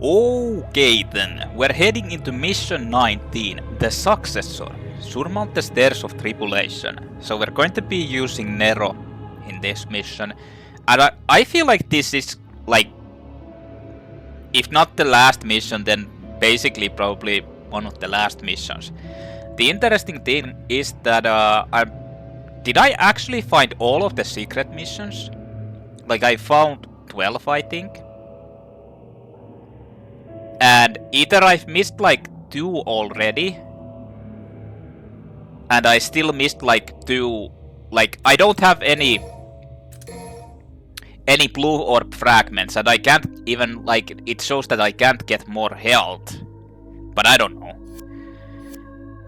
Okay then, we're heading into mission 19, the Successor. Surmount the stairs of tribulation. So we're going to be using Nero in this mission. And I feel like this is like, if not the last mission, then basically probably one of the last missions. The interesting thing is that did I actually find all of the secret missions? Like I found 12, I think. And either I've missed like 2 already, and I still missed like 2, like I don't have any blue orb fragments, and I can't even, like, it shows that I can't get more health. But I don't know.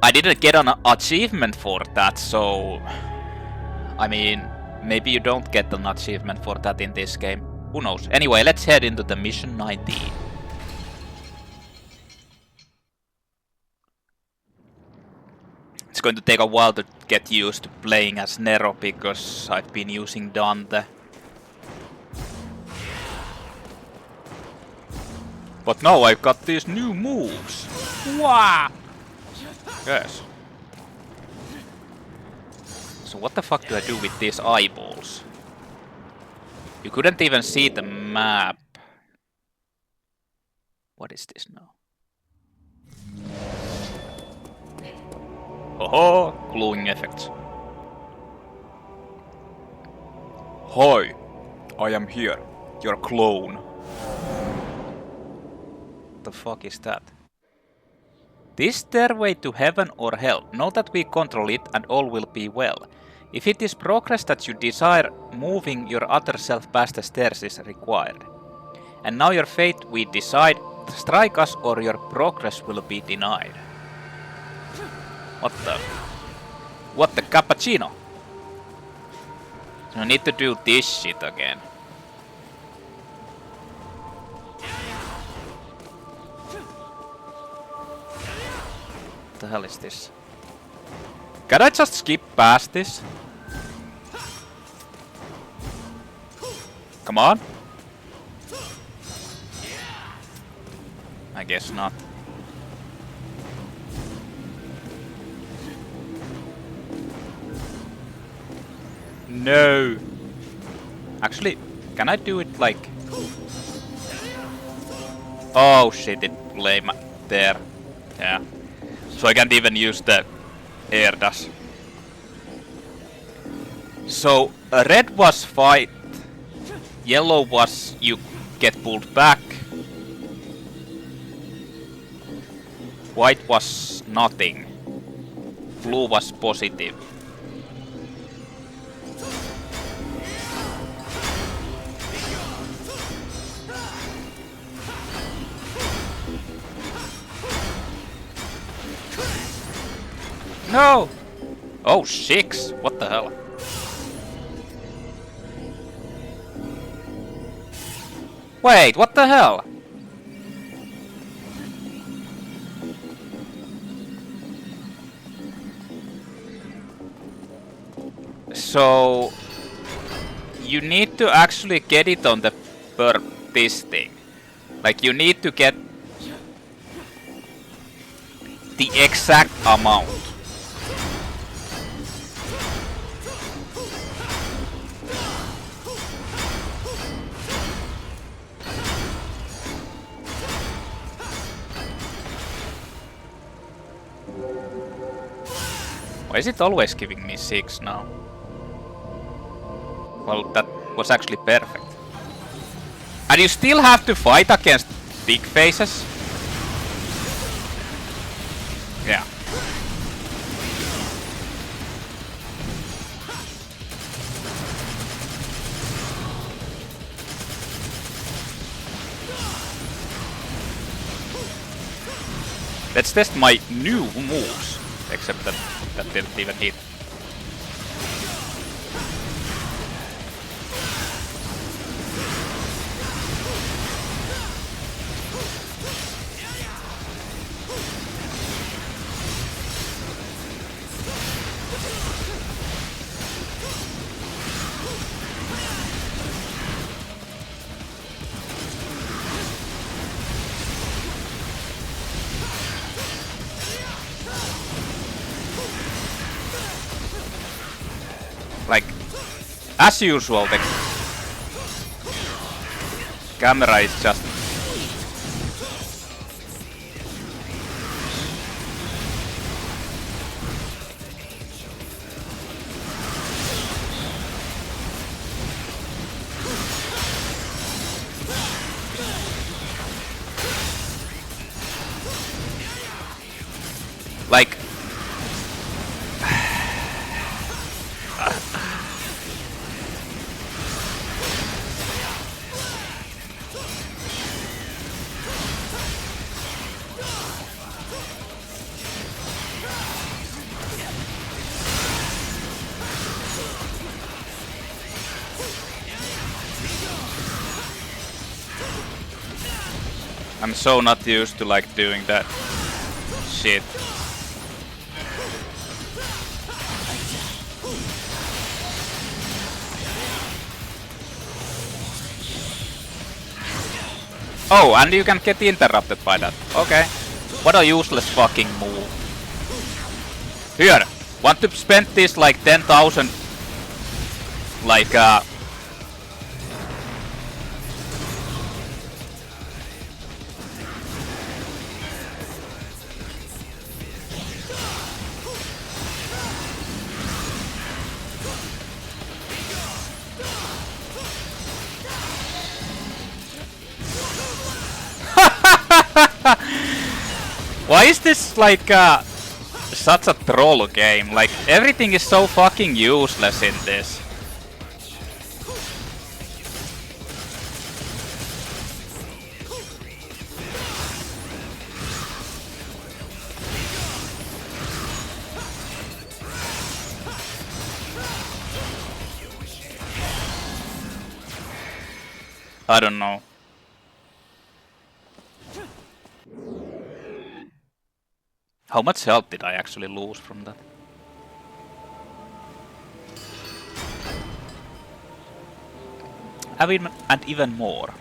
I didn't get an achievement for that, so I mean, maybe you don't get an achievement for that in this game. Who knows? Anyway, let's head into the mission 19. It's going to take a while to get used to playing as Nero because I've been using Dante. But now I've got these new moves. Wow! Yes. So what the fuck do I do with these eyeballs? You couldn't even see the map. What is this now? Haha, glowing effects. Hi, I am here, your clone. What the fuck is that? This stairway to heaven or hell, know that we control it and all will be well. If it is progress that you desire, moving your other self past the stairs is required. And now your fate we decide, strike us or your progress will be denied. What the cappuccino? So I need to do this shit again. What the hell is this? Can I just skip past this? Come on. I guess not. No. Actually, can I do it like... Oh shit, it lay there. Yeah. So I can't even use the air dash. So red was fight. Yellow was you get pulled back. White was nothing. Blue was positive. No! Oh, 6! What the hell? Wait, what the hell? So... you need to actually get it on the this thing. Like, you need to get the exact amount. Why is it always giving me 6 now? Well, that was actually perfect. And you still have to fight against big faces? Yeah. Let's test my new moves. Except that didn't even hit. As usual, the camera is just... like... I'm so not used to like doing that shit. Oh, and you can get interrupted by that. Okay. What a useless fucking move. Here, want to spend this like 10,000 like why is this like such a troll game? Like everything is so fucking useless in this. I don't know. How much health did I actually lose from that? And even more.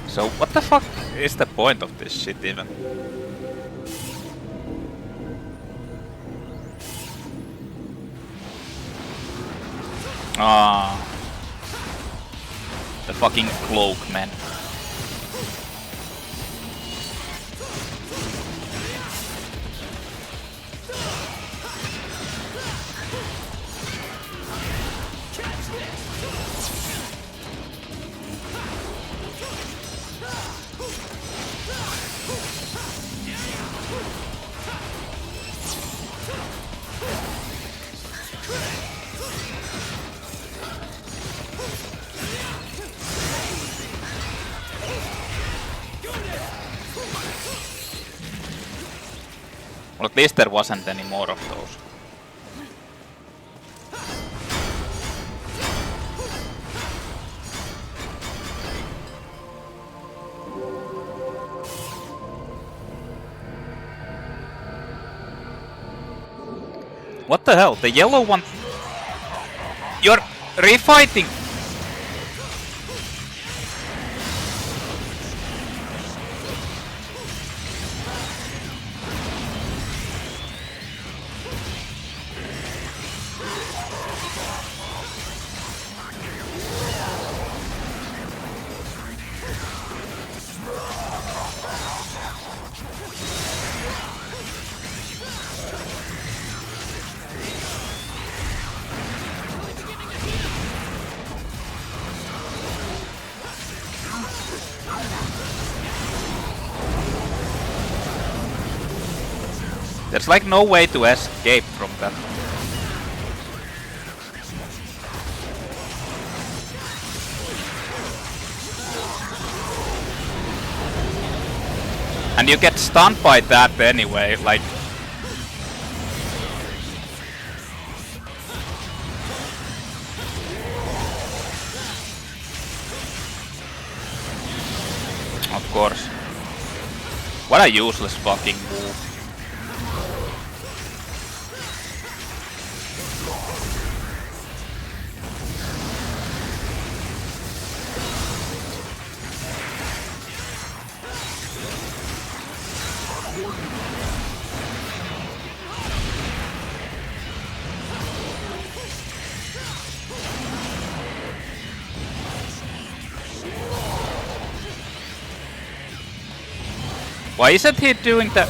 So what the fuck is the point of this shit even? Ah, the fucking cloak, man. Well, at least there wasn't any more of those. What the hell? The yellow one... You're refighting! There's like no way to escape from that. And you get stunned by that anyway, like... course. What a useless fucking move. Why isn't he doing that?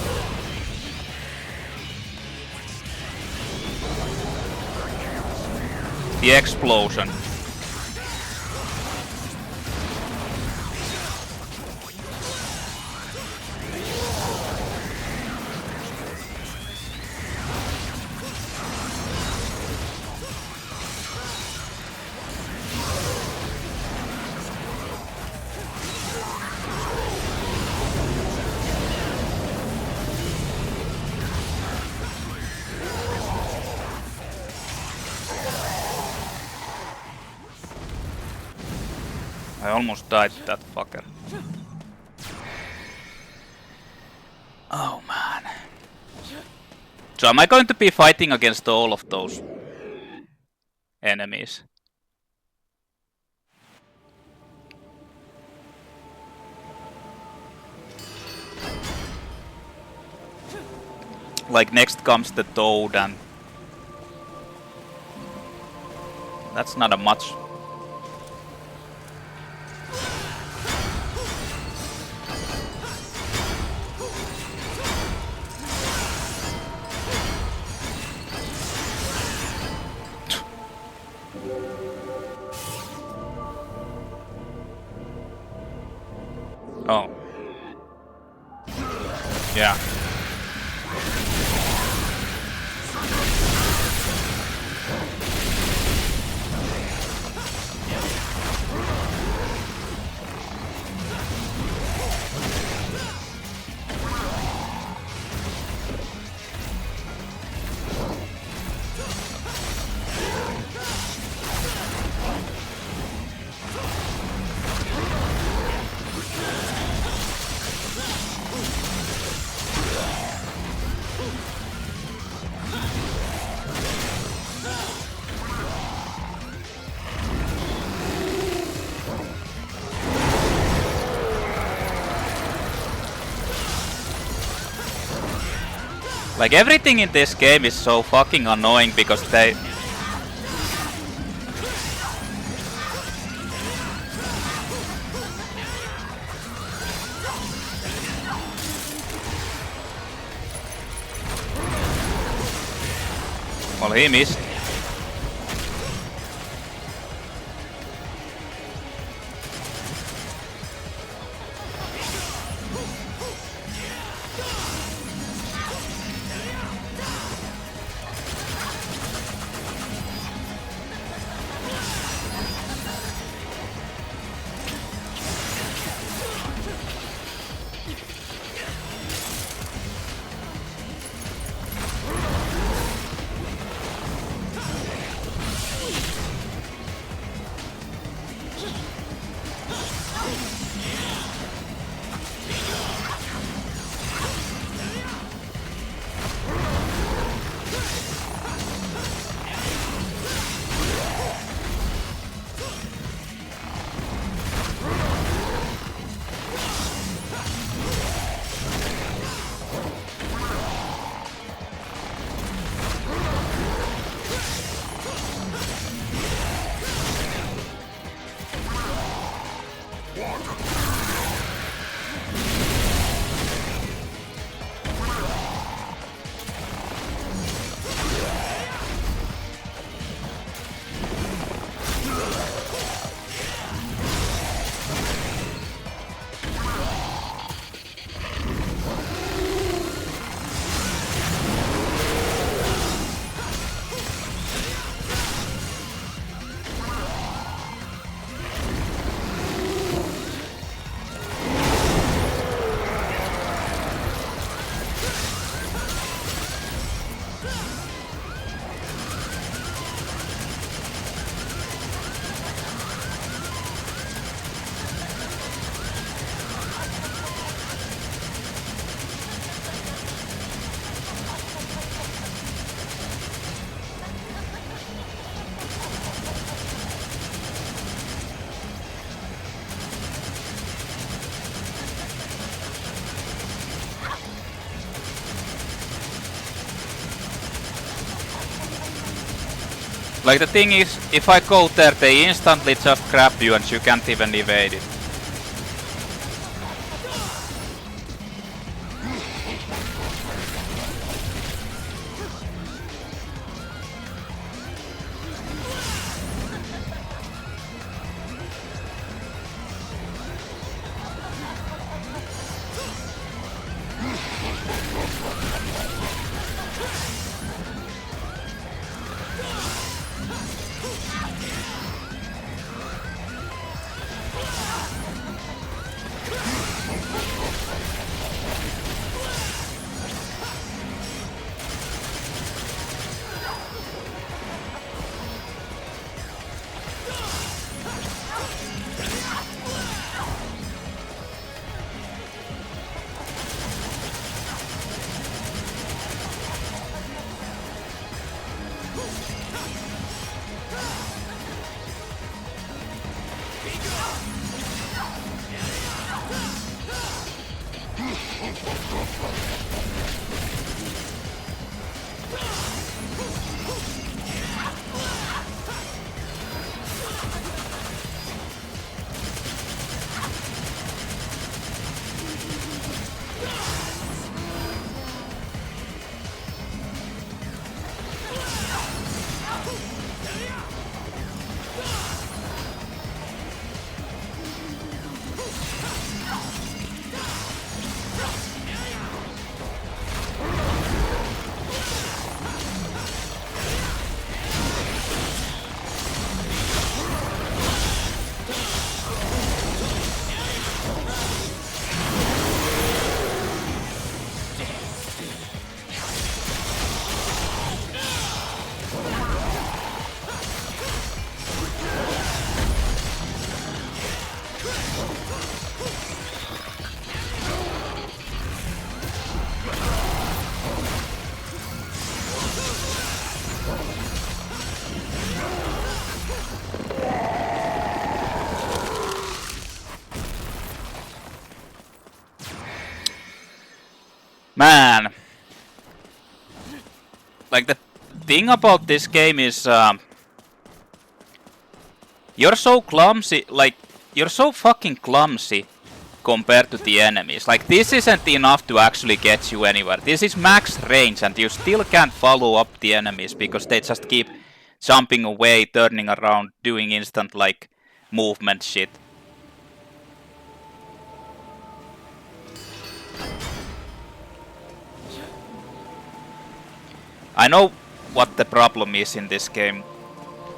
The explosion. I almost died to that fucker. Oh man. So am I going to be fighting against all of those enemies? Like next comes the Toad and... That's not a much. Oh. Yeah. Like everything in this game is so fucking annoying because they... Well, he missed. Like the thing is, if I go there, they instantly just grab you and you can't even evade it. Man, like the thing about this game is you're so clumsy, like you're so fucking clumsy compared to the enemies. Like this isn't enough to actually get you anywhere. This is max range and you still can't follow up the enemies because they just keep jumping away, turning around, doing instant like movement shit. I know what the problem is in this game.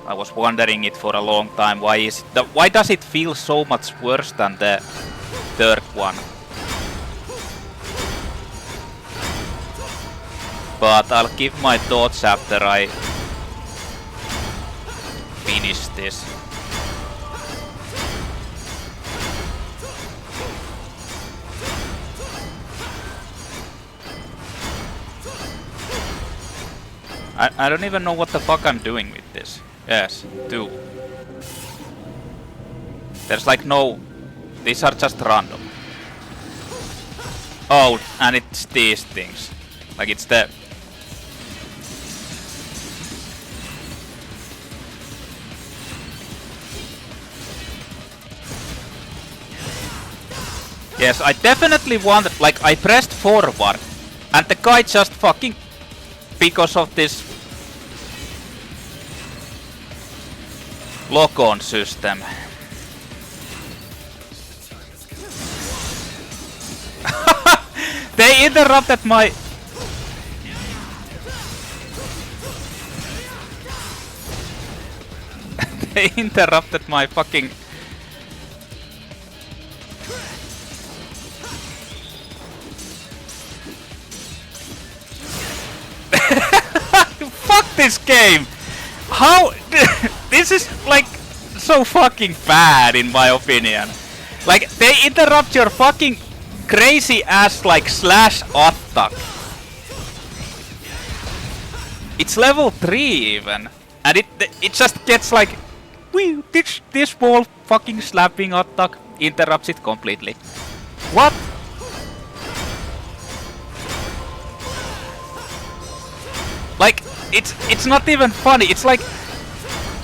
I was wondering it for a long time. Why does it feel so much worse than the third one? But I'll give my thoughts after I finish this. I don't even know what the fuck I'm doing with this. Yes, 2. There's like no... These are just random. Oh, and it's these things. Like it's the... Yes, I definitely wanted... Like I pressed forward and the guy just fucking... Because of this lock-on system. They interrupted my... They interrupted my fucking... Fuck this game! How... This is like so fucking bad in my opinion. Like they interrupt your fucking crazy ass like slash attack. It's level 3 even. And it just gets like... Wee, this small fucking slapping attack interrupts it completely. What? Like, it's not even funny. It's like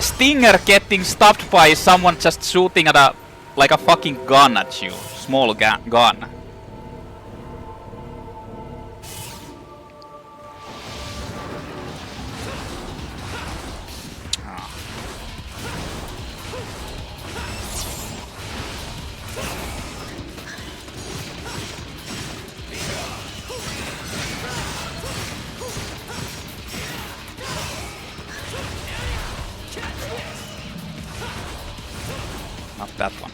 Stinger getting stopped by someone just shooting at a like a fucking gun at you, small gun. Not that one.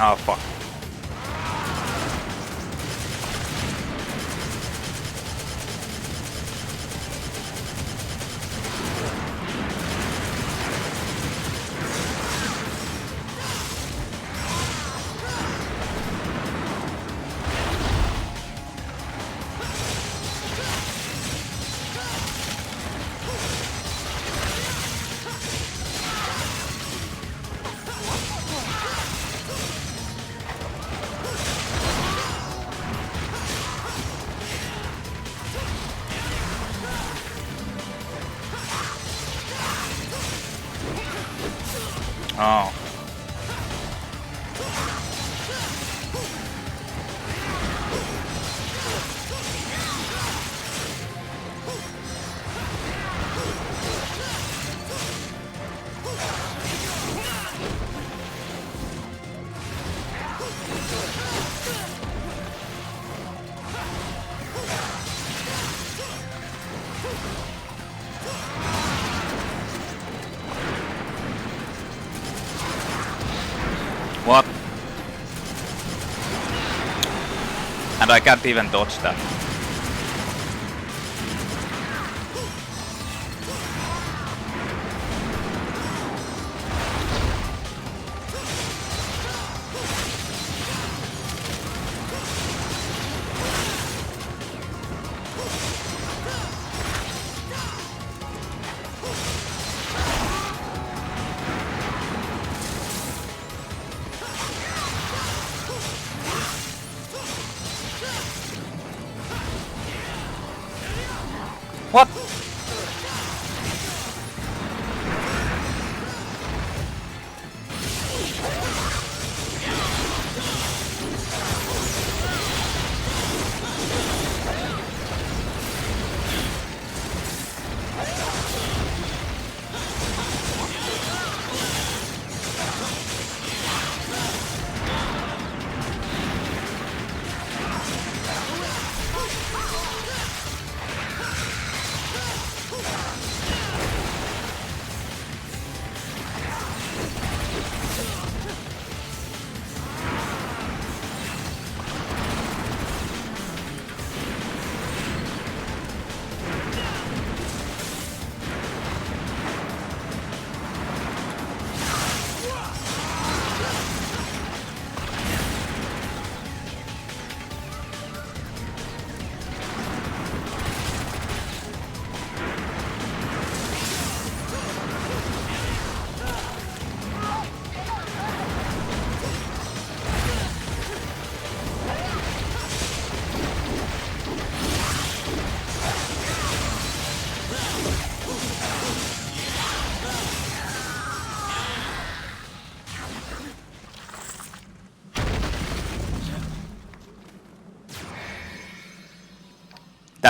Oh fuck. Oh. What? And I can't even dodge that.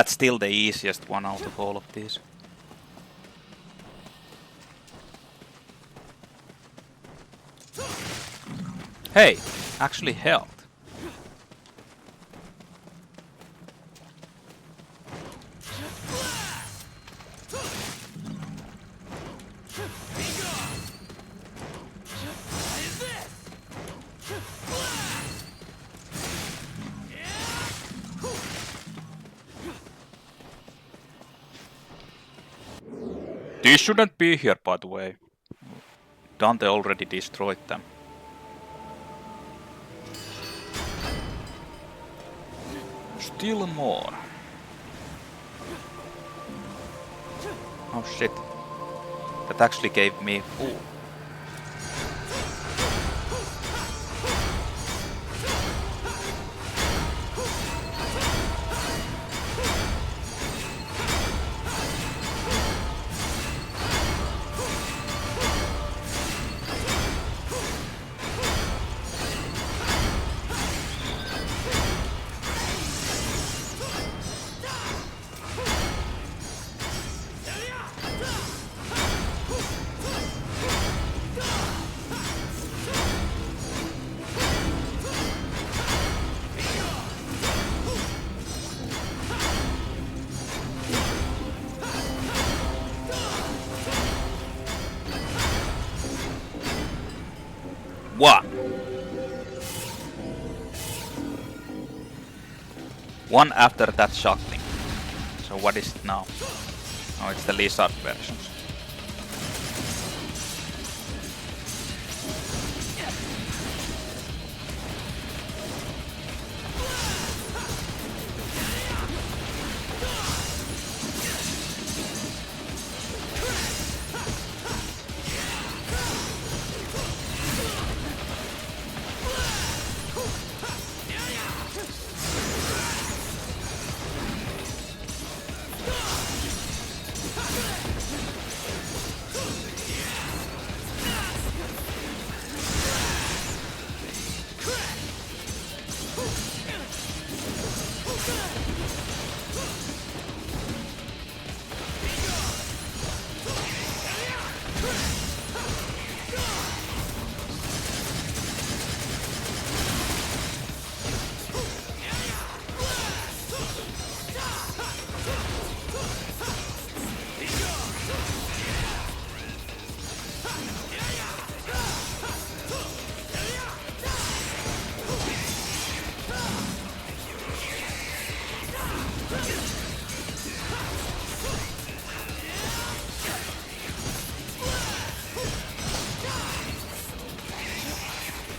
that's still the easiest one out of all of these. Hey, actually health. These shouldn't be here, by the way. Dante already destroyed them. Still more. Oh shit. That actually gave me... Ooh. What? One after that shockling. So what is it now? Oh, it's the lizard versions.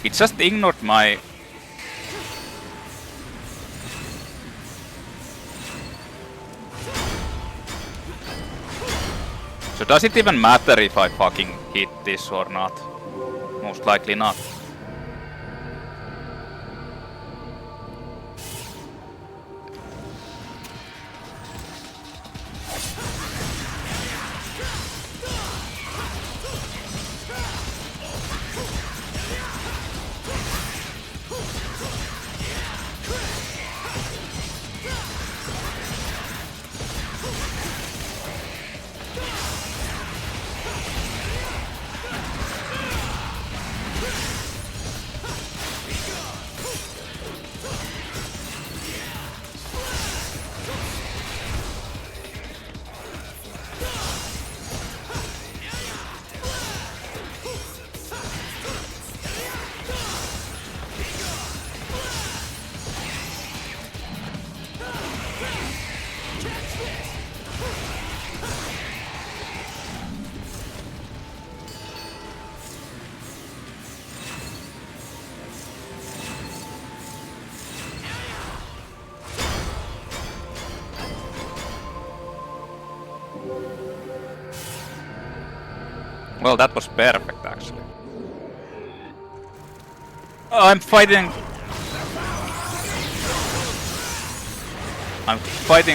It just ignored my... So does it even matter if I fucking hit this or not? Most likely not. Well, that was perfect, actually. Oh, I'm fighting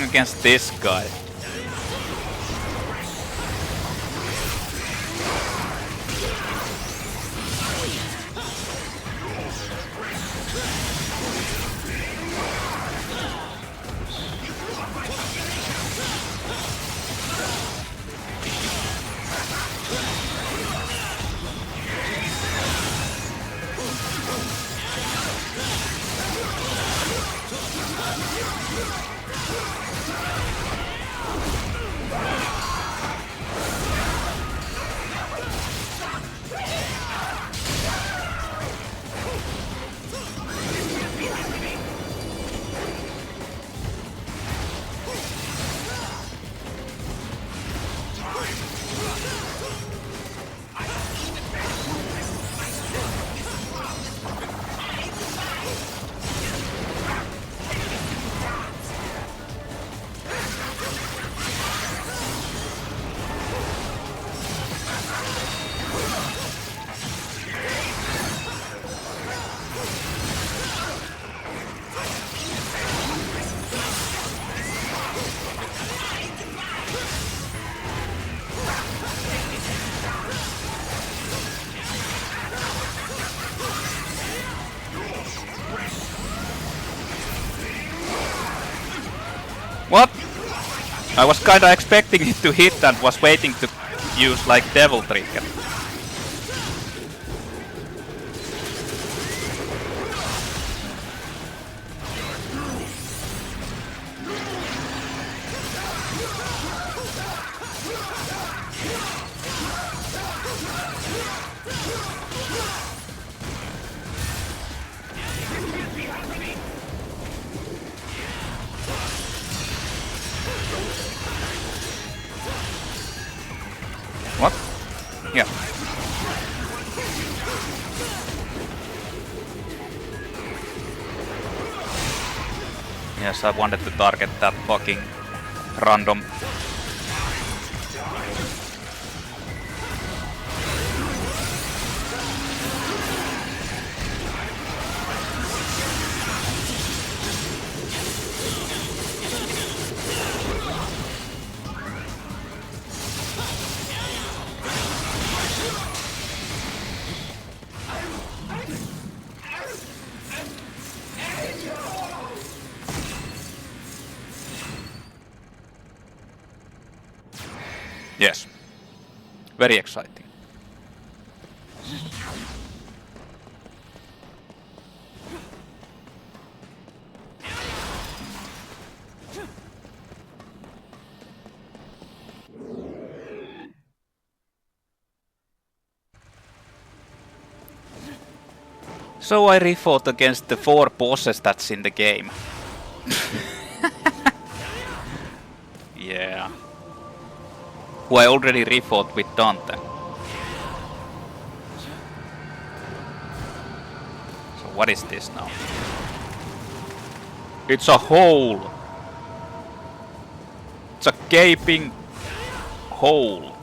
against this guy. What? I was kinda expecting it to hit and was waiting to use like devil trigger. What? Yeah. Yes, I wanted to target that fucking random. Yes. Very exciting. So I refought against the 4 bosses that's in the game. Yeah. Who I already refought with Dante. So what is this now? It's a hole! It's a gaping hole.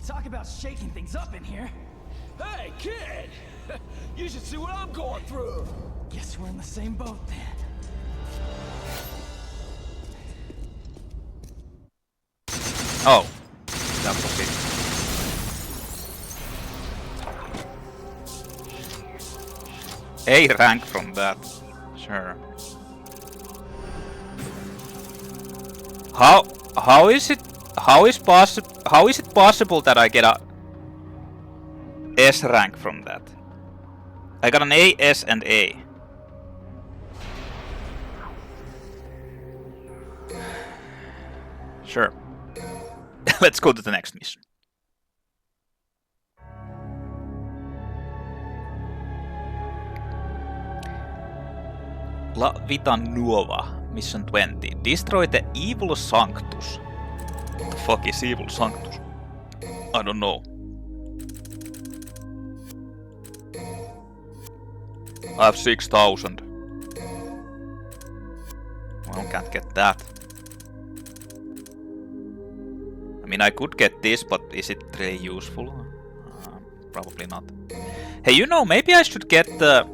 Talk about shaking things up in here. Hey, kid! You should see what I'm going through! Guess we're in the same boat then. Oh. That was it. A rank from that. Sure. How is it possible that I get a S rank from that? I got an A, S, and A. Sure. Let's go to the next mission. La Vita Nuova, mission 20. Destroy the evil Sanctus. What the fuck is evil Sanctus? I don't know. I have 6,000. Well, can't get that. I mean, I could get this, but is it really useful? Probably not. Hey, you know, maybe I should get the...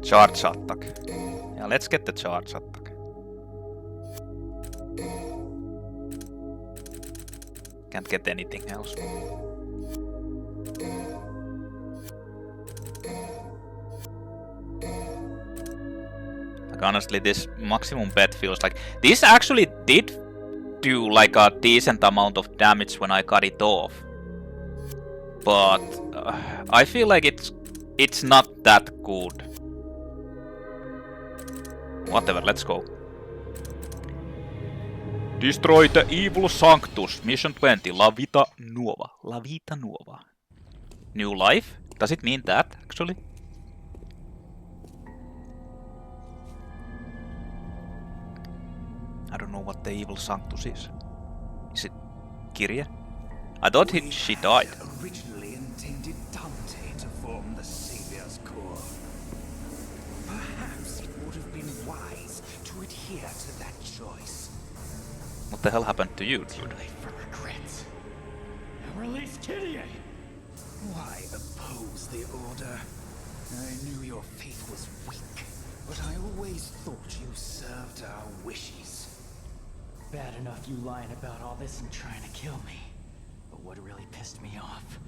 Charge attack. Yeah, let's get the charge attack. Can't get anything else. Like honestly, this maximum bet feels like this actually did do like a decent amount of damage when I cut it off, but I feel like it's not that good. Whatever, let's go. Destroy the evil Sanctus. Mission 20. La Vita Nuova. La Vita Nuova. New life? Does it mean that, actually? I don't know what the evil Sanctus is. Is it Kyrie? I thought she died. Originally intended Dante to form the Savior's core. What the hell happened to you, dude? Late for regrets. Now release Kitty! Why oppose the order? I knew your faith was weak, but I always thought you served our wishes. Bad enough you lying about all this and trying to kill me. But what really pissed me off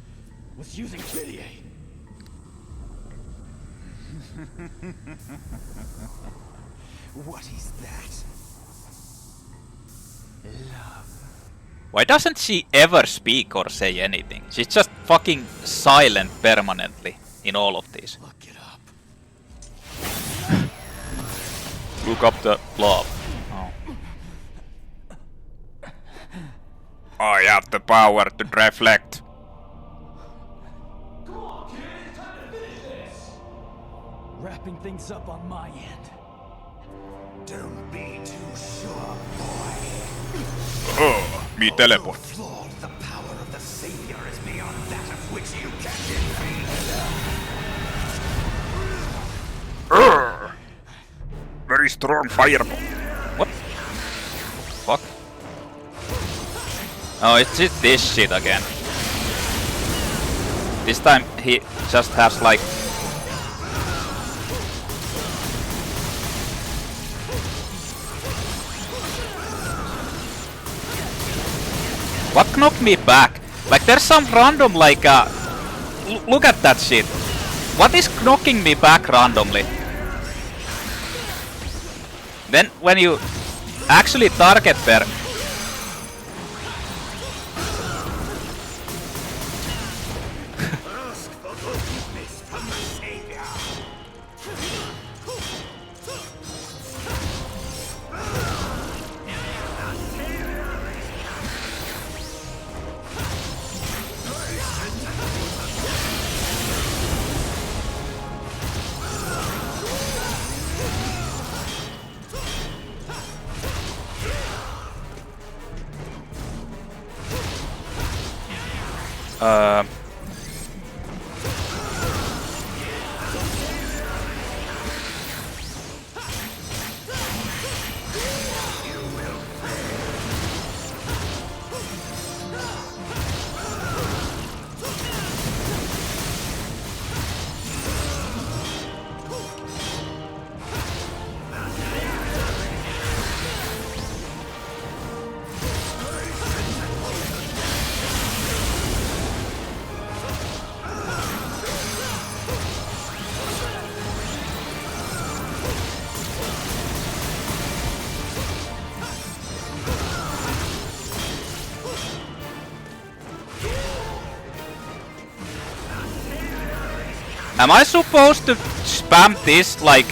was using Kitty. What is that? Love. Why doesn't she ever speak or say anything? She's just fucking silent permanently in all of these. Look it up. Look up the love. Oh. I have the power to reflect. Come on, kid, it's time to finish this. Wrapping things up on my end. Don't be too sure, boy. Oh, me teleport. Flawed, the power of the Savior is beyond that of which you can defeat. Very strong fireball. What? Fuck. Oh, it's just this shit again. This time he just has like... What knocked me back? Like there's some random like look at that shit. What is knocking me back randomly? Then when you actually target per... Am I supposed to spam this like...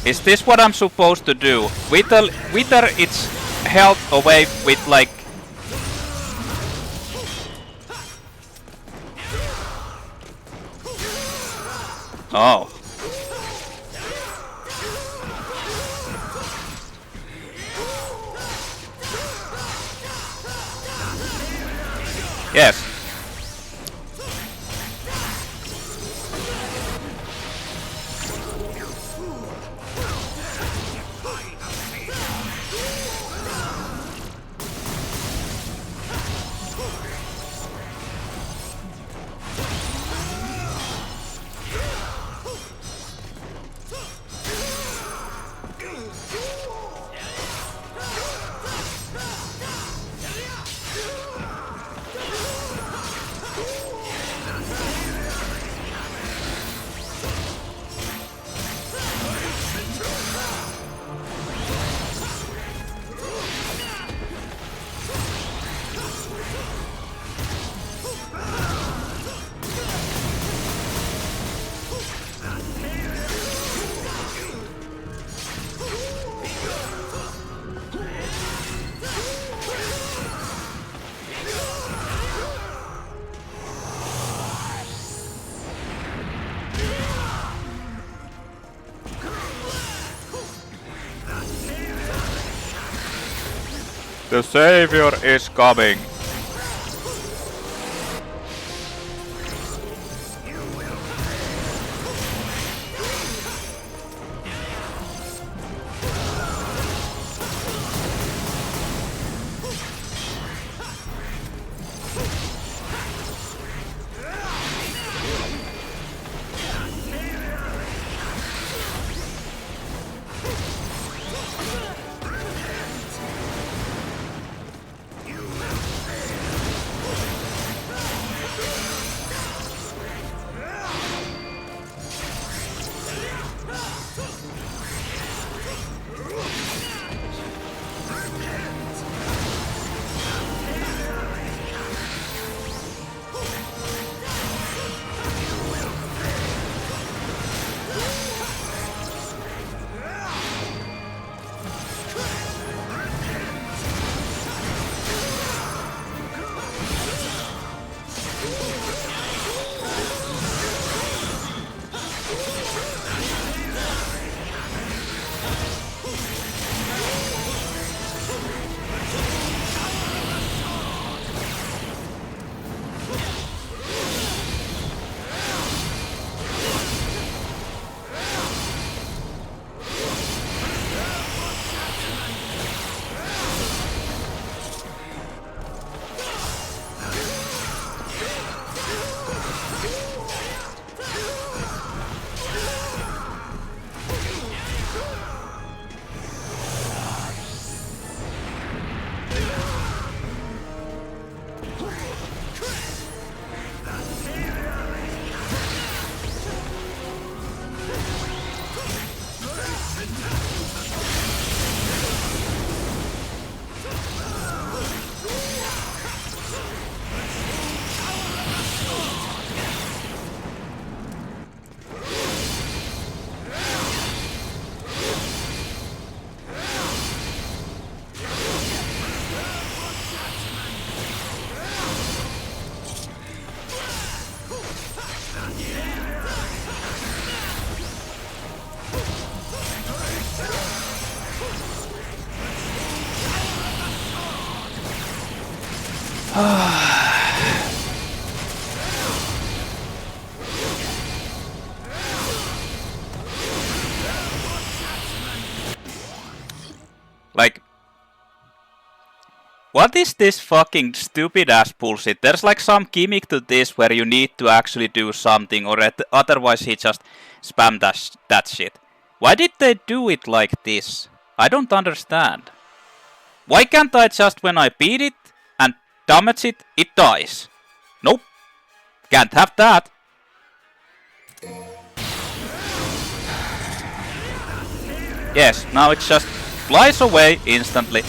Is this what I'm supposed to do? Wither its health away with like... Oh. Yes. The savior is coming. Like, what is this fucking stupid ass bullshit? There's like some gimmick to this where you need to actually do something, or otherwise he just spam that shit. Why did they do it like this? I don't understand. Why can't I just, when I beat it and damage it, it dies? Nope. Can't have that. Yes, now it just flies away instantly.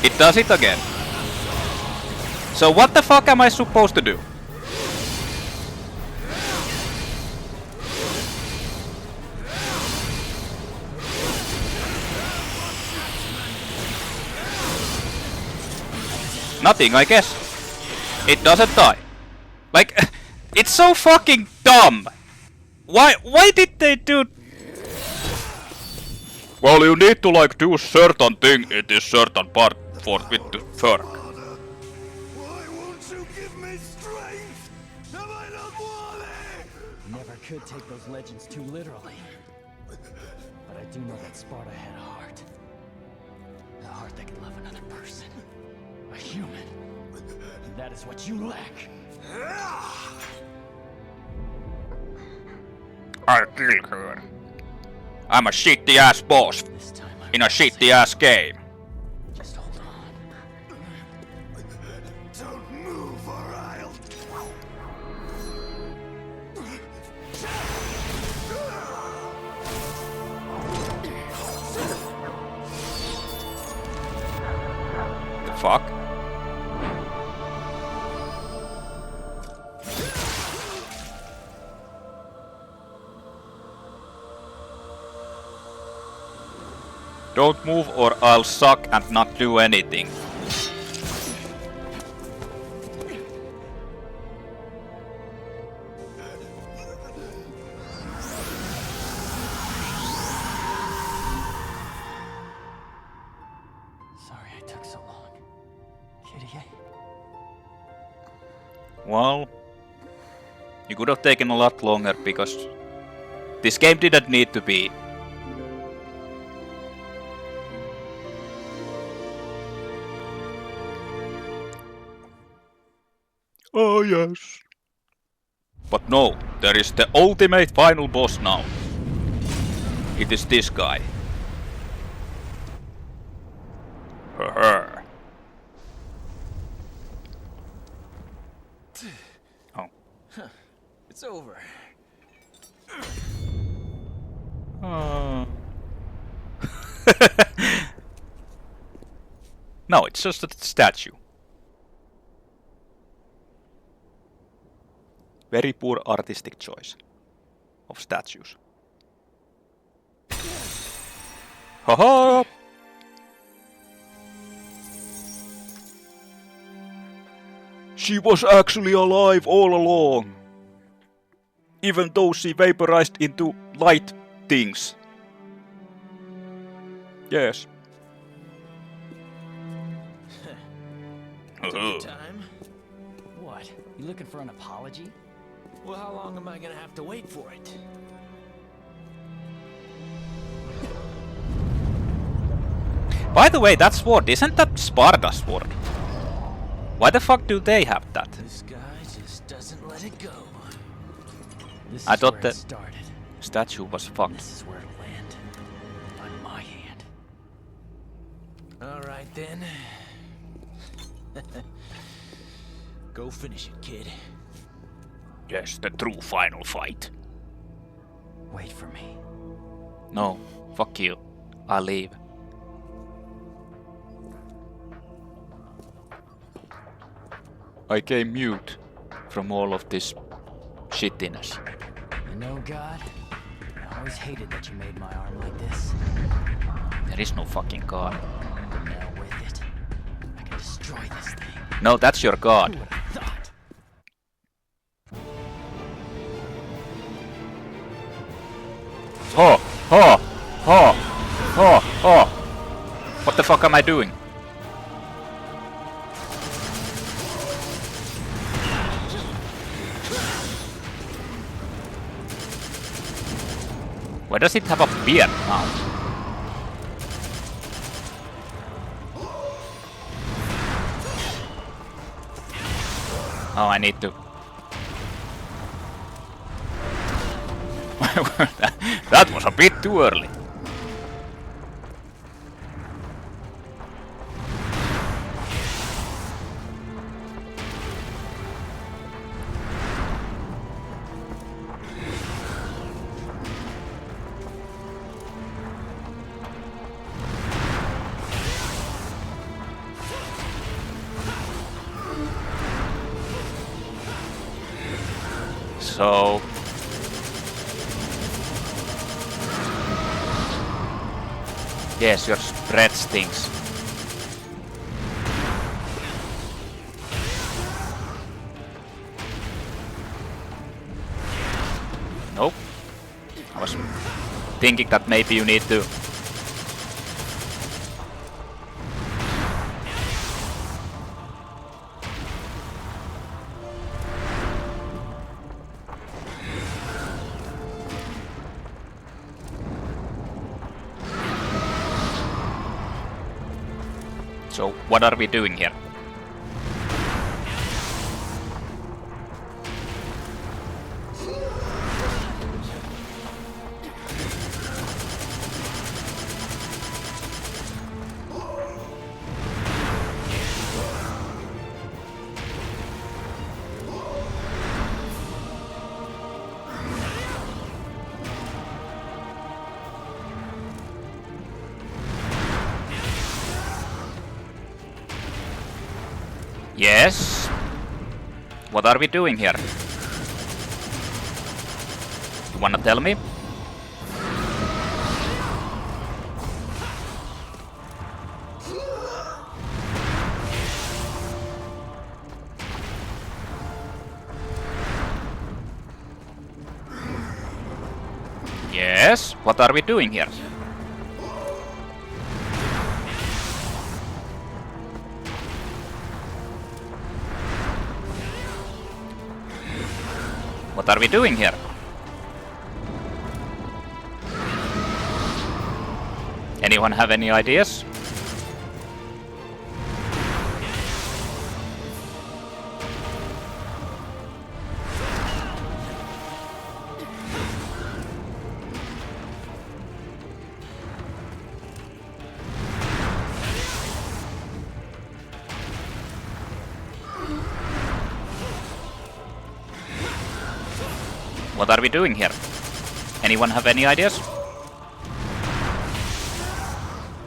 It does it again. So what the fuck am I supposed to do? Nothing, I guess. It doesn't die. Like, it's so fucking dumb. Why did they do... Well, you need to like do certain thing in this certain part for it to work. Why won't you give me strength? Am I not worthy? Never could take those legends too literally. But I do know that Sparda had a heart. A heart that could love another person. A human. And that is what you lack. I'll kill her. I'm a shitty ass boss in a shitty ass game. Just hold on. Don't move or I'll... The fuck? Don't move or I'll suck and not do anything. Sorry I took so long. Kitty. Well, you could have taken a lot longer because this game didn't need to be. Oh yes. But no, there is the ultimate final boss now. It is this guy. Oh. It's over. No, it's just a statue. Very poor artistic choice of statues. Haha! She was actually alive all along. Even though she vaporized into light things. Yes. Time? What? You looking for an apology? Well, how long am I gonna have to wait for it? By the way, that sword, isn't that Sparda's sword? Why the fuck do they have that? This guy just doesn't let it go. This is I thought where that it started. statue was fucked. This is where it'll land. On my hand. All right then. Go finish it, kid. Yes, the true final fight. Wait for me. No, fuck you. I'll leave. I came mute from all of this shittiness. You know, God, I always hated that you made my arm like this. There is no fucking god. Now with it, I can destroy this thing. No, that's your god. Who would have thought? Ho! Ho! Ho! Ho! Ho! What the fuck am I doing? Why does it have a beard now? Oh, I need to... That was a bit too early. So... Yes, your spread stinks. Nope. I was thinking that maybe you need to... So, what are we doing here? Yes? What are we doing here? You wanna tell me? Yes, what are we doing here? What are we doing here? Anyone have any ideas? What are we doing here? Anyone have any ideas?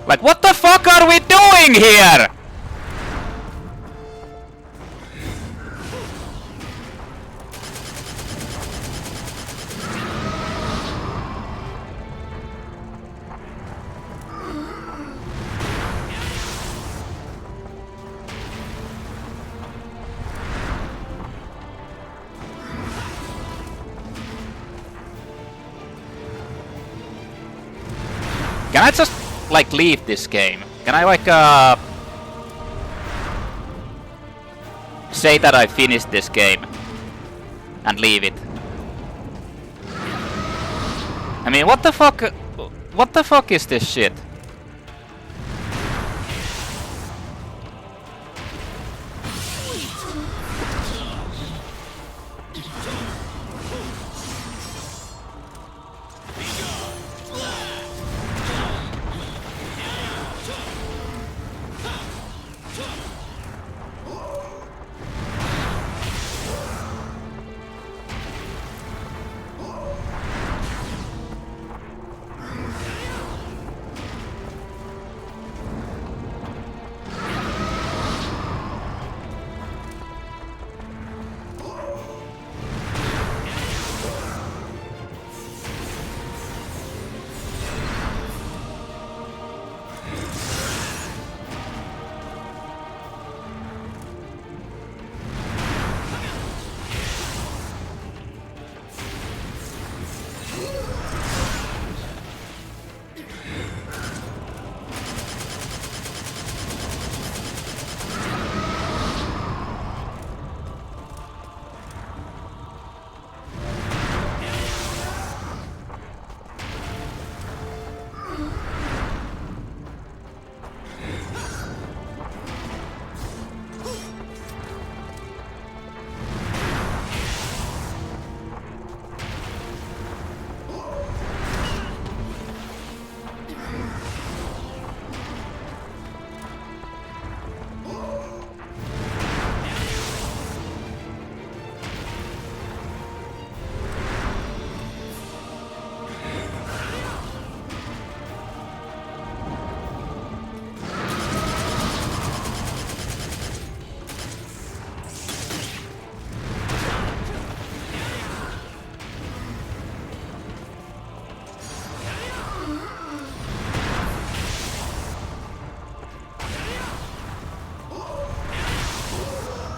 Like, what the fuck are we doing here? Can I just, like, leave this game? Can I, like, say that I finished this game and leave it? I mean, what the fuck? What the fuck is this shit?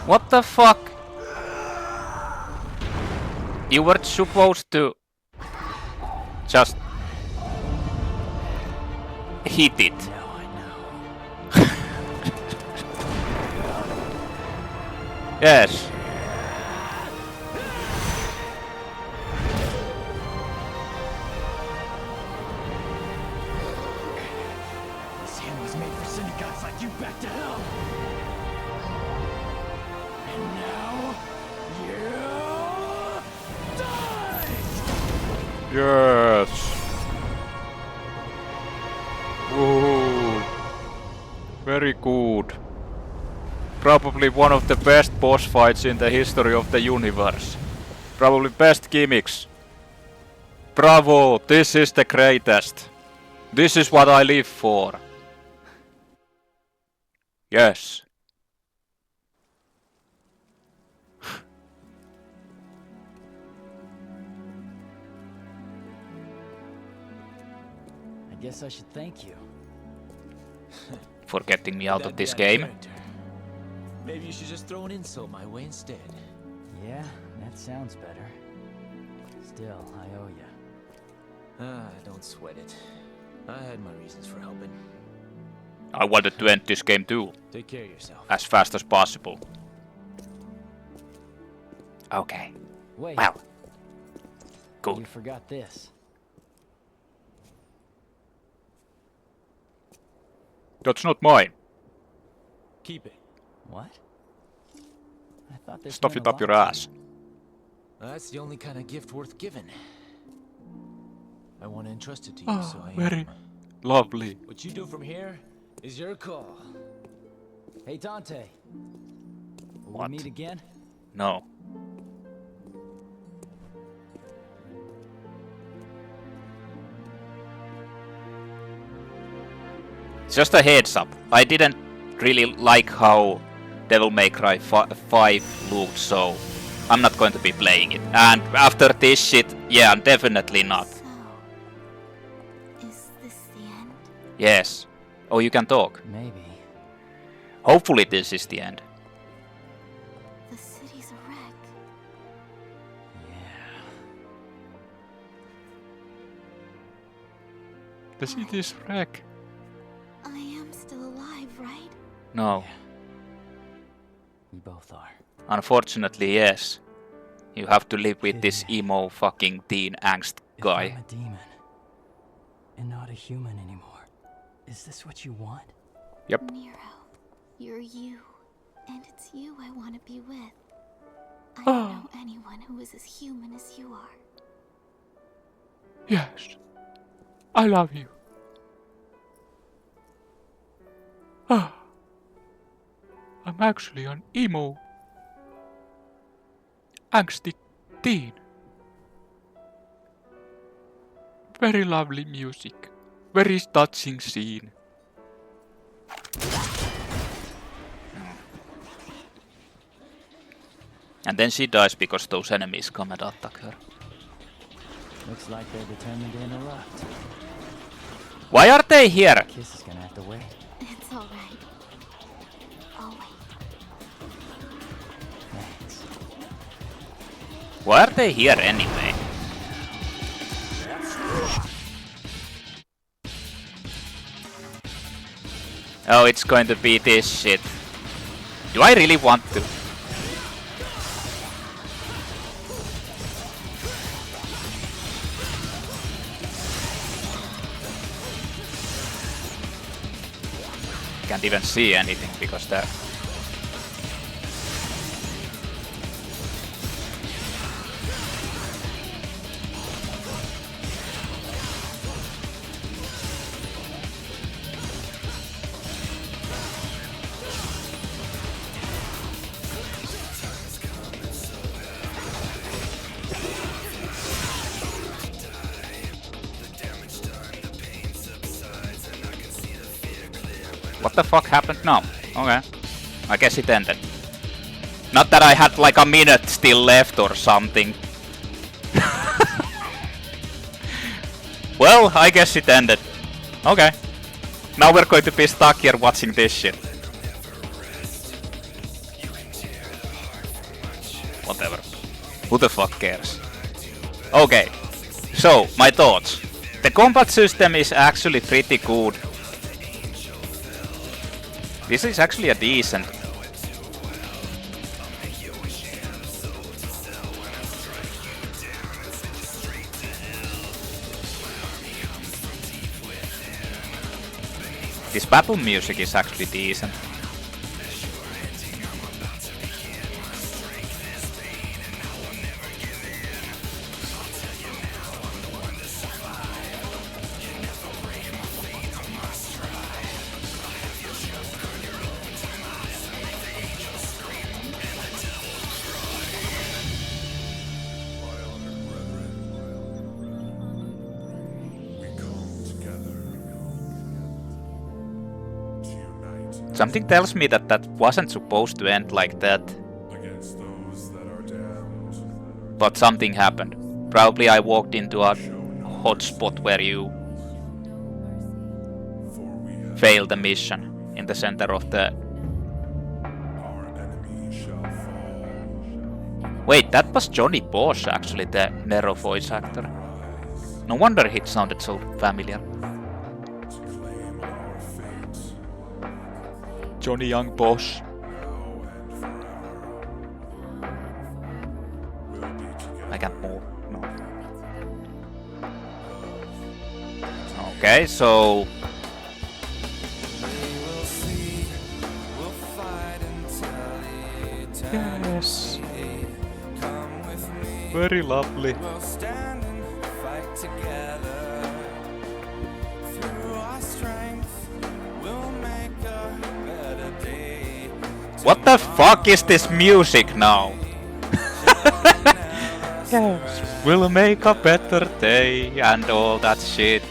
What the fuck? You were supposed to just hit it. Now I know. Yes. This hand was made for sending guys like you back to hell. And now you die. Yes. Ooh. Very good. Probably one of the best boss fights in the history of the universe. Probably best gimmicks. Bravo, this is the greatest. This is what I live for. Yes. I guess I should thank you. For getting me out of this That game. character. Maybe you should just throw an insult my way instead. Yeah, that sounds better. Still, I owe you. Don't sweat it. I had my reasons for helping. I wanted to end this game too, Take care of yourself. as fast as possible. Okay. Wait, Well. you Good. forgot this. That's not mine. Keep it. What? I thought this Stuff meant it a up your lot to ass. That's the only kind of gift worth giving. I want to entrust it to you, so I Very am. lovely. What you do from here is your call. you. Hey, Dante. Will What? we meet again? No. Just a heads up, I didn't really like how Devil May Cry 5 looked, so I'm not going to be playing it. And after this shit, yeah, definitely not. So, is this the end? Yes. Oh, you can talk. Maybe. Hopefully this is the end. The city's a wreck. Yeah. The city is wreck. I am still alive, right? No. We both are. Unfortunately, yes. You have to live with this emo fucking teen angst If guy. I'm a demon and not a human anymore, is this what you want? Yep. Nero, you're you. And it's you I want to be with. I don't know anyone who is as human as you are. Yes. I love you. I'm actually an emo, angsty teen. Very lovely music. Very touching scene. And then she dies because those enemies come and attack her. Looks like they're determined to interrupt. Why are they here? Kiss is gonna have to wait. It's alright. I'll wait. Thanks. Why are they here anyway? Oh, it's going to be this shit. Do I really want to? Can't even see anything because there. What the fuck happened now? Okay. I guess it ended. Not that I had like a minute still left or something. Well, I guess it ended. Okay. Now we're going to be stuck here watching this shit. Whatever. Who the fuck cares? Okay. So, my thoughts. The combat system is actually pretty good. This is actually a decent. This battle music is actually decent. Something tells me that that wasn't supposed to end like that. But something happened. Probably I walked into a hotspot where you failed the mission in the center of the... Wait, that was Johnny Bosch actually, the Nero voice actor. No wonder it sounded so familiar. Johnny Young Boss. I can't move. No. Okay, so yes. Very lovely. What the fuck is this music now? Yes, we'll make a better day and all that shit.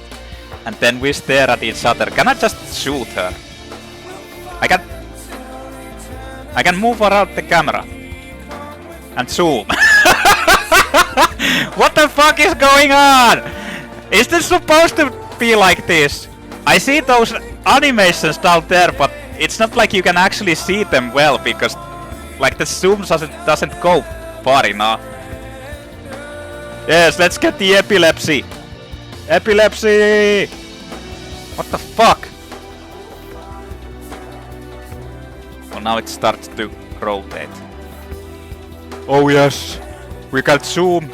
And then we stare at each other. Can I just shoot her? I can move around the camera and zoom. What the fuck is going on? Is this supposed to be like this? I see those animations down there, but it's not like you can actually see them well because like the zoom doesn't go far enough. Yes, let's get the epilepsy. Epilepsy! What the fuck? Well, now it starts to rotate. Oh yes, we can zoom.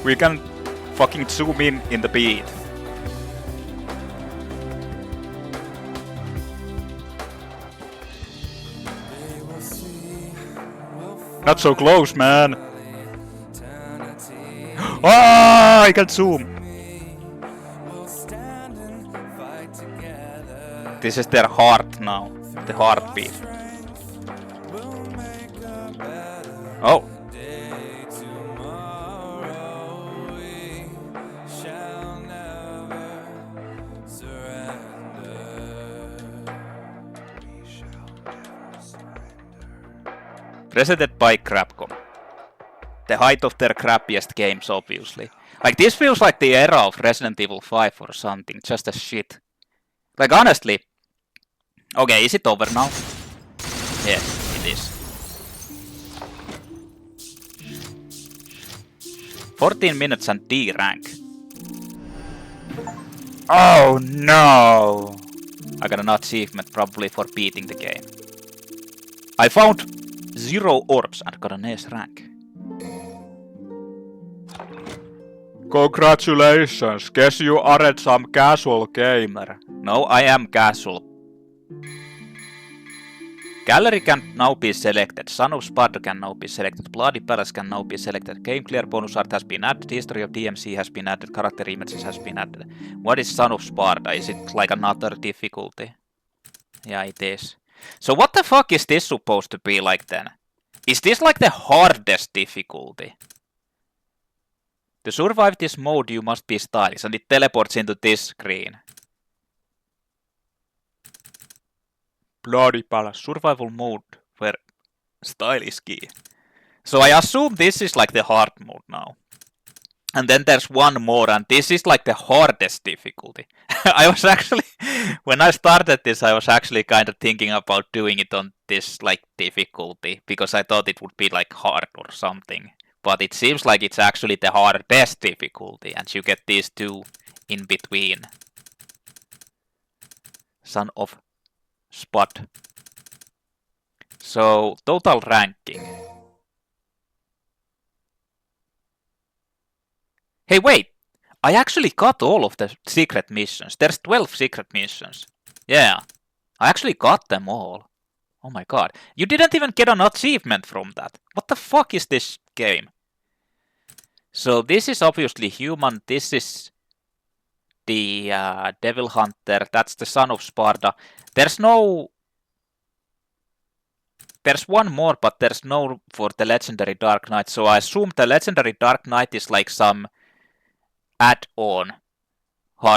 We can fucking zoom in the beat. Not so close, man. Ah, I can zoom. This is their heart now, the heartbeat. Oh. Presented by Capcom. The height of their crappiest games, obviously. Like, this feels like the era of Resident Evil 5 or something, just as shit. Like, honestly. Okay, is it over now? Yes, it is. 14 minutes and D rank. Oh no! I got an achievement probably for beating the game. I found 0 orbs and got an S rank. Congratulations, guess you aren't some casual gamer. No, I am casual. Gallery can now be selected, Son of Sparda can now be selected, Bloody Palace can now be selected, Game Clear bonus art has been added, History of DMC has been added, Character images has been added. What is Son of Sparda? Is it like another difficulty? Yeah, it is. So what the fuck is this supposed to be like then? Is this like the hardest difficulty? To survive this mode you must be stylish, and it teleports into this screen. Bloody Palace, survival mode where style is key. So I assume this is like the hard mode now. And then there's one more, and this is like the hardest difficulty. I was actually, when I started this, I was actually kind of thinking about doing it on this like difficulty, because I thought it would be like hard or something. But it seems like it's actually the hardest difficulty, and you get these two in between. Son of Spud. So, total ranking. Hey, wait! I actually got all of the secret missions. There's 12 secret missions. Yeah, I actually got them all. Oh my god. You didn't even get an achievement from that. What the fuck is this game? So this is obviously human. This is the Devil Hunter. That's the Son of Sparda. There's one more, but there's no for the Legendary Dark Knight. So I assume the Legendary Dark Knight is like some add-on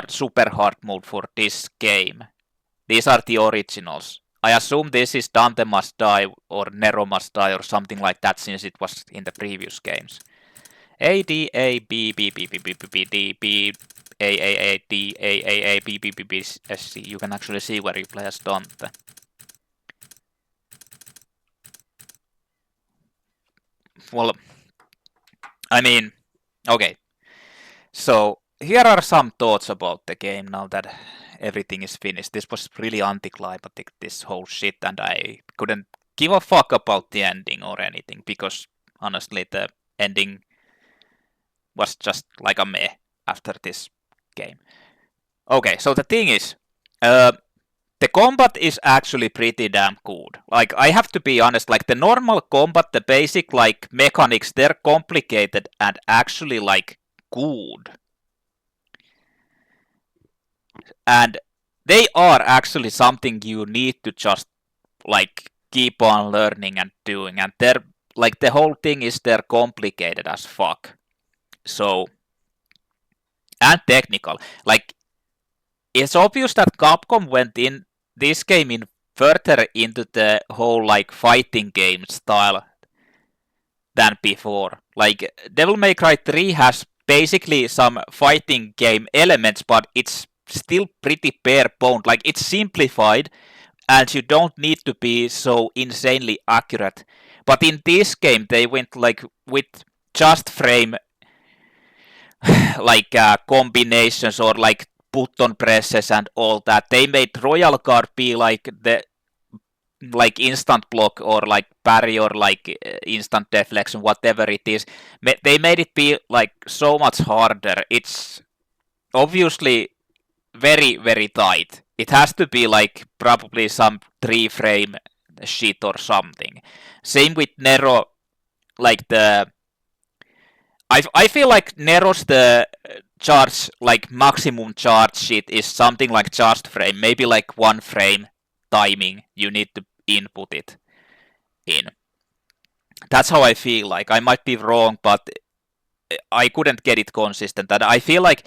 super hard mode for this game. These are the originals. I assume this is Dante Must Die or Nero Must Die or something like that, since it was in the previous games. A D A B B B B B B D B A D A A B B B B S C. You can actually see where you play as Dante. well, I mean, okay. So here are some thoughts about the game now that everything is finished. This was really anticlimactic, this whole shit, and I couldn't give a fuck about the ending or anything, because honestly the ending was just like a meh after this game. Okay, so the thing is, the combat is actually pretty damn good. Like, I have to be honest, like the normal combat, the basic like mechanics, they're complicated and actually like good. And they are actually something you need to just like keep on learning and doing. And they're like, the whole thing is they're complicated as fuck. So, and technical. Like, it's obvious that Capcom went in this game in further into the whole like fighting game style than before. Like, Devil May Cry 3 has basically some fighting game elements, but it's still pretty bare boned. Like, it's simplified and you don't need to be so insanely accurate. But in this game they went like with just frame like combinations or like button presses and all that. They made Royal Guard be like the like instant block or like parry or like instant deflection, whatever it is. They made it be like so much harder. It's obviously very, very tight. It has to be like probably some 3-frame shit or something. Same with Nero, like the I feel like Nero's the charge, like maximum charge shit is something like just frame, maybe like 1 frame timing you need to input it in. That's how I feel like. I might be wrong, but I couldn't get it consistent. And I feel like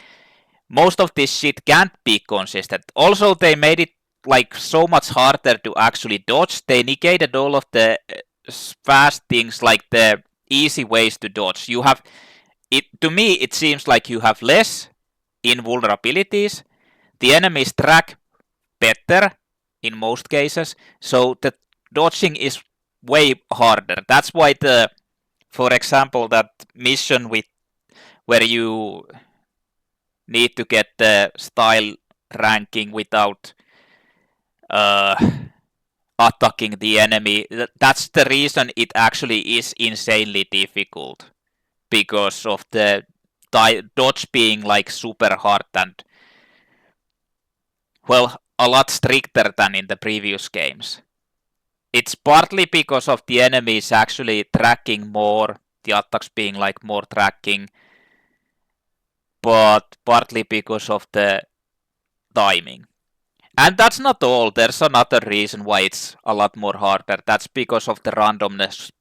most of this shit can't be consistent. Also, they made it like so much harder to actually dodge. They negated all of the fast things, like the easy ways to dodge. You have it. To me, it seems like you have less invulnerabilities. The enemies track better in most cases, so the dodging is way harder. That's why for example, that mission with where you need to get the style ranking without attacking the enemy. That's the reason it actually is insanely difficult, because of the dodge being like super hard and, well, a lot stricter than in the previous games. It's partly because of the enemies actually tracking more, the attacks being like more tracking, but partly because of the timing. And that's not all. There's another reason why it's a lot more harder. That's because of the randomness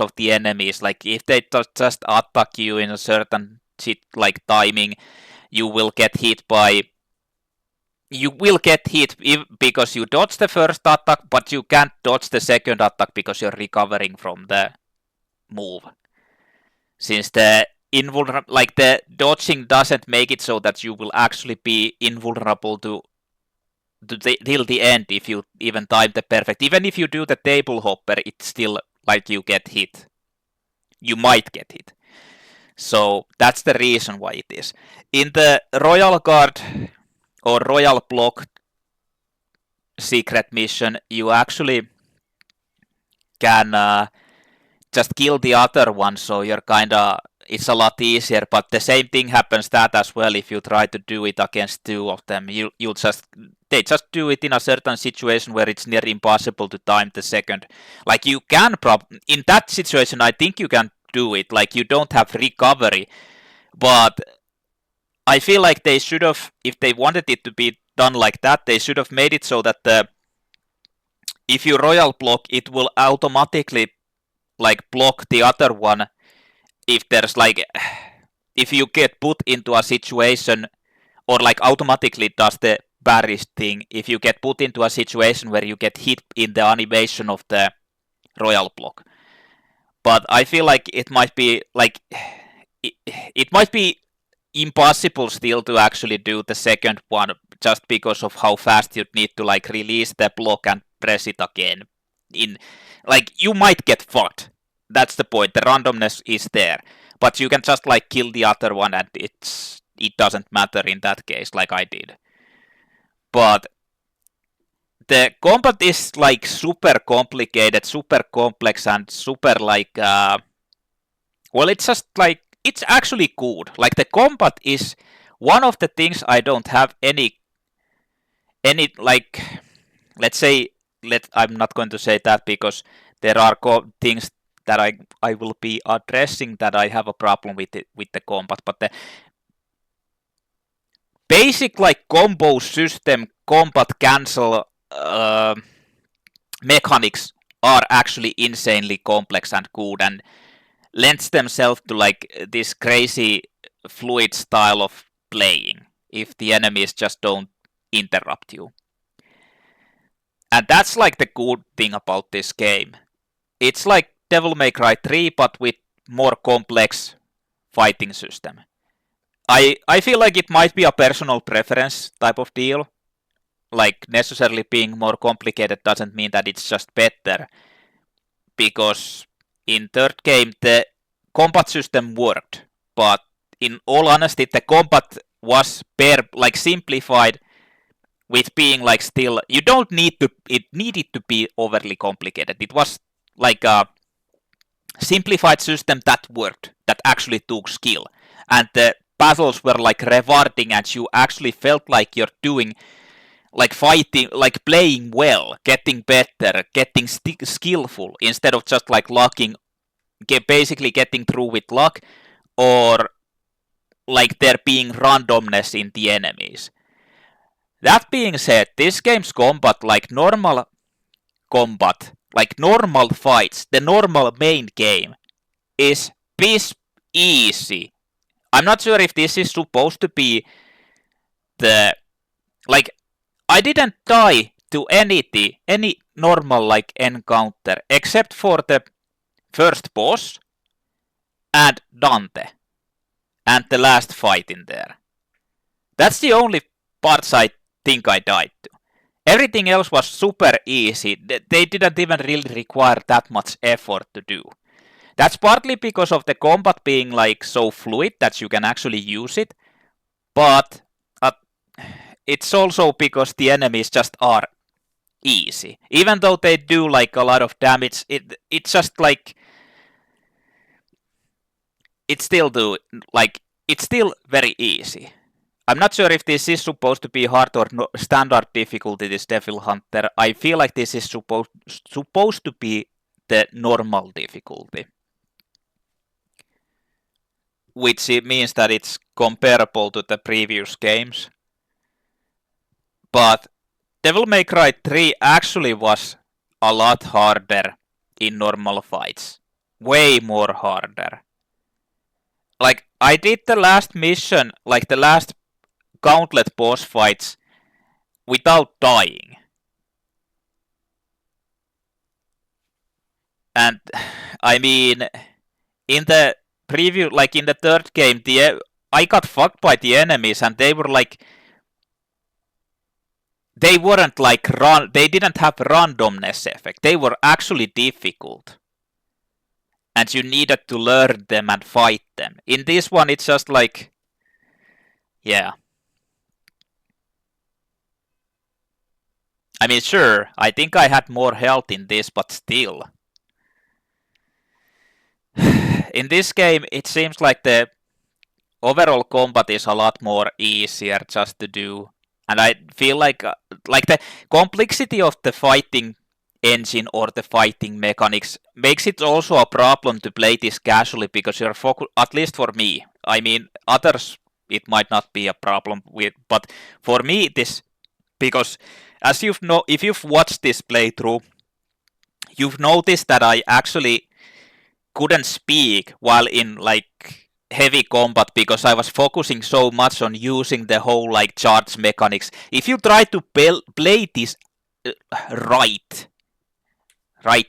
of the enemies. Like, if they just attack you in a certain shit like timing, you will get hit because you dodge the first attack, but you can't dodge the second attack because you're recovering from the move. Since the dodging doesn't make it so that you will actually be invulnerable till the end if you even time the perfect. Even if you do the table hopper, it's still like you get hit. You might get hit. So that's the reason why it is. In the Royal Guard or Royal Block secret mission, you actually can just kill the other one, so you're kinda, it's a lot easier, but the same thing happens that as well. If you try to do it against 2 of them, they just do it in a certain situation where it's near impossible to time the second. Like, you can in that situation, I think you can do it, like you don't have recovery, but I feel like they should have, if they wanted it to be done like that, they should have made it so that if you royal block, it will automatically like block the other one if there's like, if you get put into a situation, or like automatically does the Barry's thing if you get put into a situation where you get hit in the animation of the royal block. But I feel like it might be like, it might be impossible still to actually do the second one, just because of how fast you'd need to like release the block and press it again. In like, you might get fucked. That's the point. The randomness is there, but you can just like kill the other one, and it doesn't matter in that case, like I did. But the combat is like super complicated, super complex, and super like well, it's just like it's actually good. Like the combat is one of the things I don't have any like, let's say, I'm not going to say that because there are things that I will be addressing that I have a problem with the combat, but the basic like combo system, combat cancel mechanics are actually insanely complex and good, and lends themselves to like this crazy fluid style of playing if the enemies just don't interrupt you. And that's like the good thing about this game. It's like Devil May Cry 3 but with more complex fighting system. I feel like it might be a personal preference type of deal. Like necessarily being more complicated doesn't mean that it's just better. Because in third game the combat system worked, but in all honesty the combat was like simplified with being like still, you don't need to, it needed to be overly complicated. It was like a simplified system that worked, that actually took skill, and the battles were like rewarding, and you actually felt like you're doing like fighting, like playing well, getting better, getting skillful, instead of just like lucking, basically getting through with luck, or like there being randomness in the enemies. That being said, this game's combat, like normal combat, like normal fights, the normal main game, is piss easy. I'm not sure if this is supposed to be the, like, I didn't die to any normal like encounter except for the first boss and Dante and the last fight in there. That's the only parts I think I died to. Everything else was super easy. They didn't even really require that much effort to do. That's partly because of the combat being like so fluid that you can actually use it, but it's also because the enemies just are easy. Even though they do like a lot of damage, it's just like it's still very easy. I'm not sure if this is supposed to be hard or standard difficulty, this Devil Hunter. I feel like this is supposed to be the normal difficulty, which means that it's comparable to the previous games. But Devil May Cry 3 actually was a lot harder in normal fights. Way more harder. Like, I did the last mission, like the last gauntlet boss fights, without dying. And, I mean, in the preview, like in the third game, I got fucked by the enemies, and they were like, they weren't like they didn't have randomness effect. They were actually difficult. And you needed to learn them and fight them. In this one, it's just like, yeah. I mean, sure, I think I had more health in this, but still. In this game, it seems like the overall combat is a lot more easier just to do. And I feel like the complexity of the fighting engine or the fighting mechanics makes it also a problem to play this casually, because you're focused, at least for me. I mean, others it might not be a problem with, but for me it is, because as if you've watched this playthrough, you've noticed that I actually couldn't speak while in like heavy combat because I was focusing so much on using the whole like charge mechanics. If you try to play this right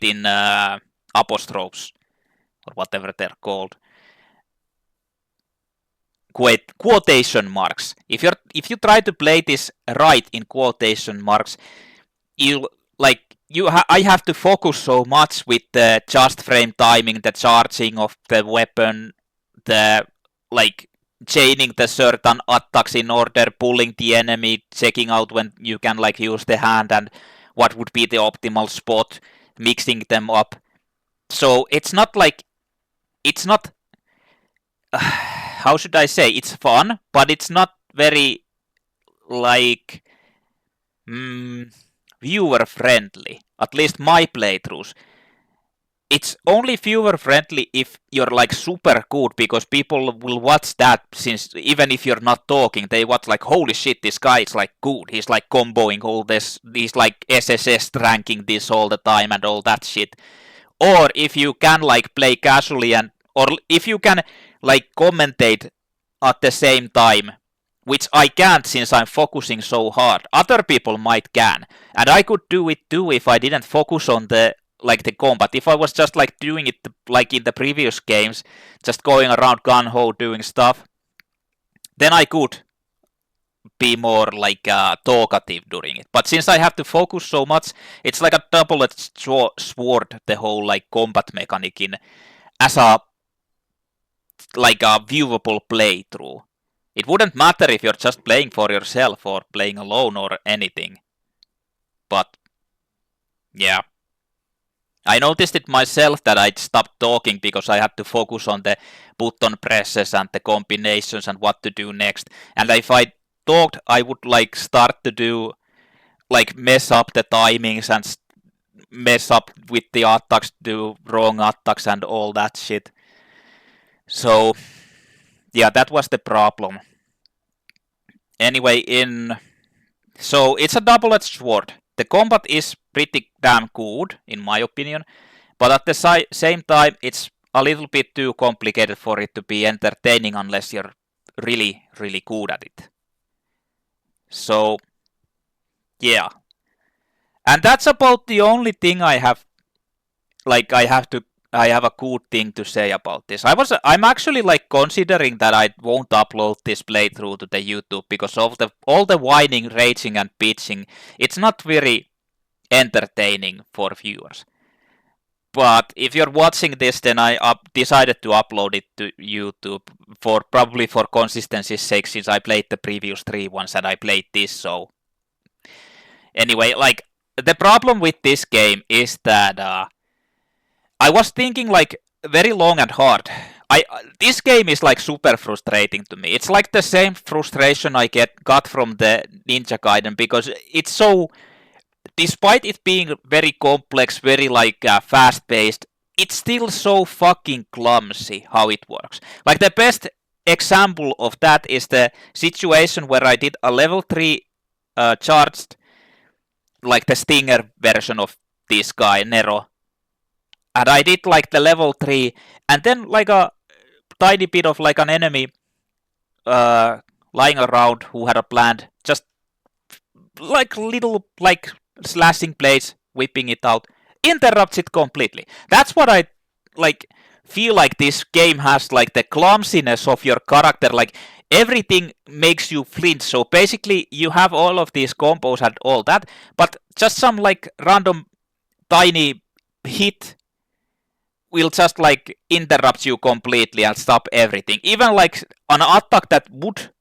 in apostrophes or whatever they're called, quotation marks. If you try to play this right in quotation marks, I have to focus so much with the just frame timing, the charging of the weapon, the like chaining the certain attacks in order, pulling the enemy, checking out when you can like use the hand and what would be the optimal spot, mixing them up. So it's not how should I say, it's fun, but it's not very like viewer friendly. At least my playthroughs. It's only viewer friendly if you're like super good, because people will watch that, since even if you're not talking, they watch like, holy shit, this guy is like good. He's like comboing all this, he's like SSS ranking this all the time and all that shit. Or if you can like play casually, and or if you can like commentate at the same time, which I can't since I'm focusing so hard. Other people might can, and I could do it too if I didn't focus on the combat. If I was just like doing it like in the previous games, just going around gun-ho doing stuff, then I could be more like talkative during it. But since I have to focus so much, it's like a double-edged sword, the whole like combat mechanic in as a like a viewable playthrough. It wouldn't matter if you're just playing for yourself or playing alone or anything. But yeah. I noticed it myself that I stopped talking because I had to focus on the button presses and the combinations and what to do next. And if I talked, I would like start to do like mess up the timings and mess up with the attacks, do wrong attacks and all that shit. So yeah, that was the problem. Anyway, so it's a double-edged sword. The combat is pretty damn good, in my opinion, but at the same time, it's a little bit too complicated for it to be entertaining unless you're really, really good at it. So, yeah. And that's about the only thing I have, like, I have a good thing to say about this. I'm actually like considering that I won't upload this playthrough to the YouTube because of all the whining, raging and bitching. It's not very entertaining for viewers. But if you're watching this, then I decided to upload it to YouTube probably for consistency's sake, since I played the previous 3 ones and I played this. So anyway, like the problem with this game is that I was thinking like very long and hard. This game is like super frustrating to me. It's like the same frustration I got from the Ninja Gaiden, because it's so, despite it being very complex, very like fast-paced, it's still so fucking clumsy how it works. Like the best example of that is the situation where I did a level 3 charged, like the Stinger version of this guy, Nero. And I did like the level 3, and then like a tiny bit of like an enemy lying around who had a plant, just like little like slashing blades, whipping it out, interrupts it completely. That's what I like feel like this game has, like the clumsiness of your character, like everything makes you flinch. So basically you have all of these combos and all that, but just some like random tiny hit will just like interrupt you completely and stop everything. Even like an attack that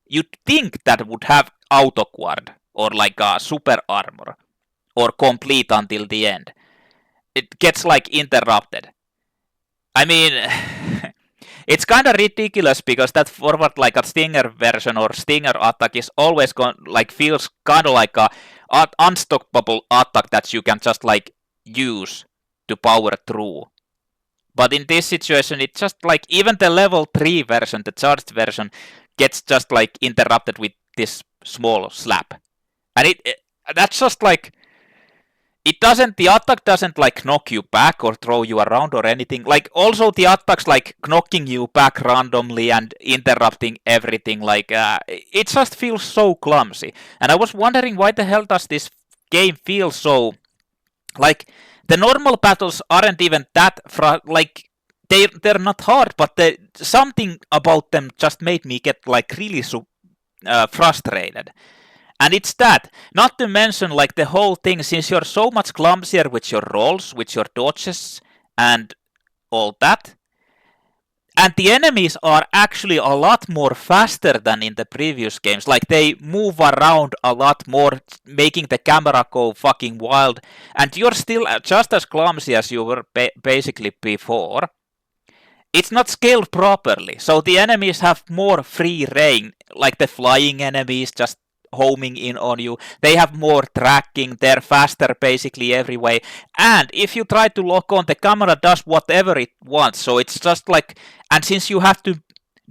you'd think that would have auto quad or like a super armor or complete until the end, it gets like interrupted. I mean, it's kind of ridiculous because that forward like a Stinger version or Stinger attack is always feels kind of like a unstoppable attack that you can just like use to power through. But in this situation, it's just like even the level 3 version, the charged version, gets just like interrupted with this small slap. And that's just like, the attack doesn't like knock you back or throw you around or anything. Like also the attacks like knocking you back randomly and interrupting everything, like it just feels so clumsy. And I was wondering, why the hell does this game feel so, like, the normal battles aren't even that like they're not hard, but something about them just made me get like really frustrated. And it's that. Not to mention like the whole thing, since you're so much clumsier with your rolls, with your dodges, and all that. And the enemies are actually a lot more faster than in the previous games. Like, they move around a lot more, making the camera go fucking wild. And you're still just as clumsy as you were basically before. It's not scaled properly, so the enemies have more free reign. Like the flying enemies just homing in on you. They have more tracking, they're faster basically every way. And if you try to lock on, the camera does whatever it wants. So it's just like, and since you have to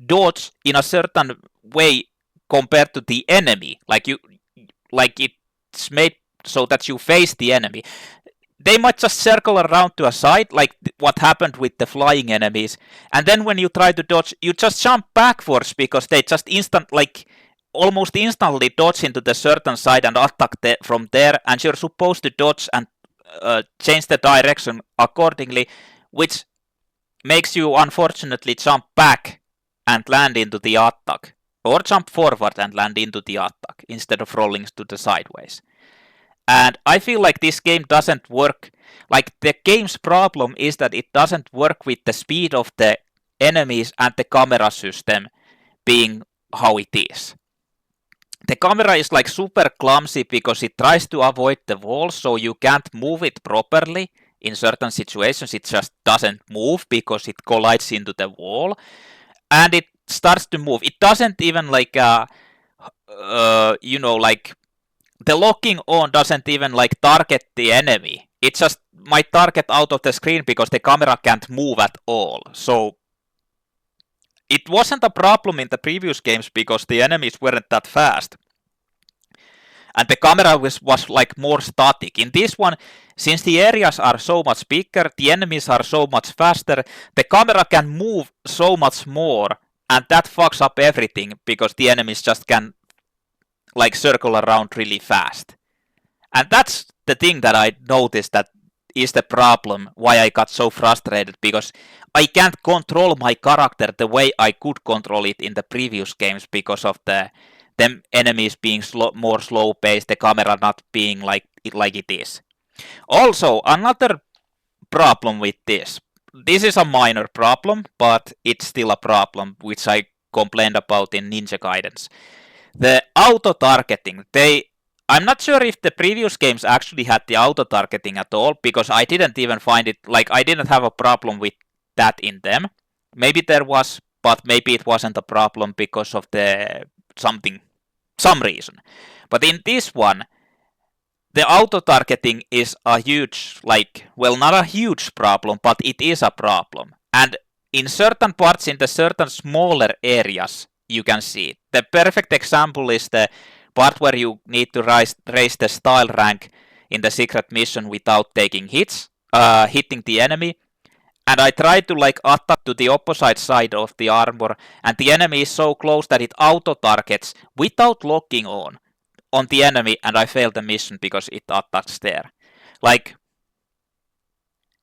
dodge in a certain way compared to the enemy, like it's made so that you face the enemy, they might just circle around to a side, like what happened with the flying enemies. And then when you try to dodge, you just jump backwards because they just almost instantly dodge into the certain side and attack from there, and you're supposed to dodge and change the direction accordingly, which makes you unfortunately jump back and land into the attack, or jump forward and land into the attack instead of rolling to the sideways. And I feel like this game doesn't work. Like, the game's problem is that it doesn't work with the speed of the enemies and the camera system being how it is. The camera is like super clumsy because it tries to avoid the walls, so you can't move it properly. In certain situations it just doesn't move because it collides into the wall. And it starts to move. It doesn't even like, the locking on doesn't even like target the enemy. It just might target out of the screen because the camera can't move at all. So it wasn't a problem in the previous games because the enemies weren't that fast. And the camera was like more static. In this one, since the areas are so much bigger, the enemies are so much faster, the camera can move so much more, and that fucks up everything because the enemies just can like circle around really fast. And that's the thing that I noticed that is the problem, why I got so frustrated, because I can't control my character the way I could control it in the previous games because of them enemies being more slow paced, the camera not being like it is. Also, another problem with this is a minor problem, but it's still a problem, which I complained about in Ninja Gaidens. The auto-targeting, I'm not sure if the previous games actually had the auto-targeting at all, because I didn't even find it, like, I didn't have a problem with that in them. Maybe there was, but maybe it wasn't a problem because of some reason. But in this one, the auto-targeting is a huge, not a huge problem, but it is a problem. And in certain parts, in the certain smaller areas, you can see it. The perfect example is the part where you need to raise the style rank in the secret mission without taking hits, hitting the enemy. And I try to attack to the opposite side of the armor, and the enemy is so close that it auto-targets without locking on the enemy, and I fail the mission because it attacks there. Like,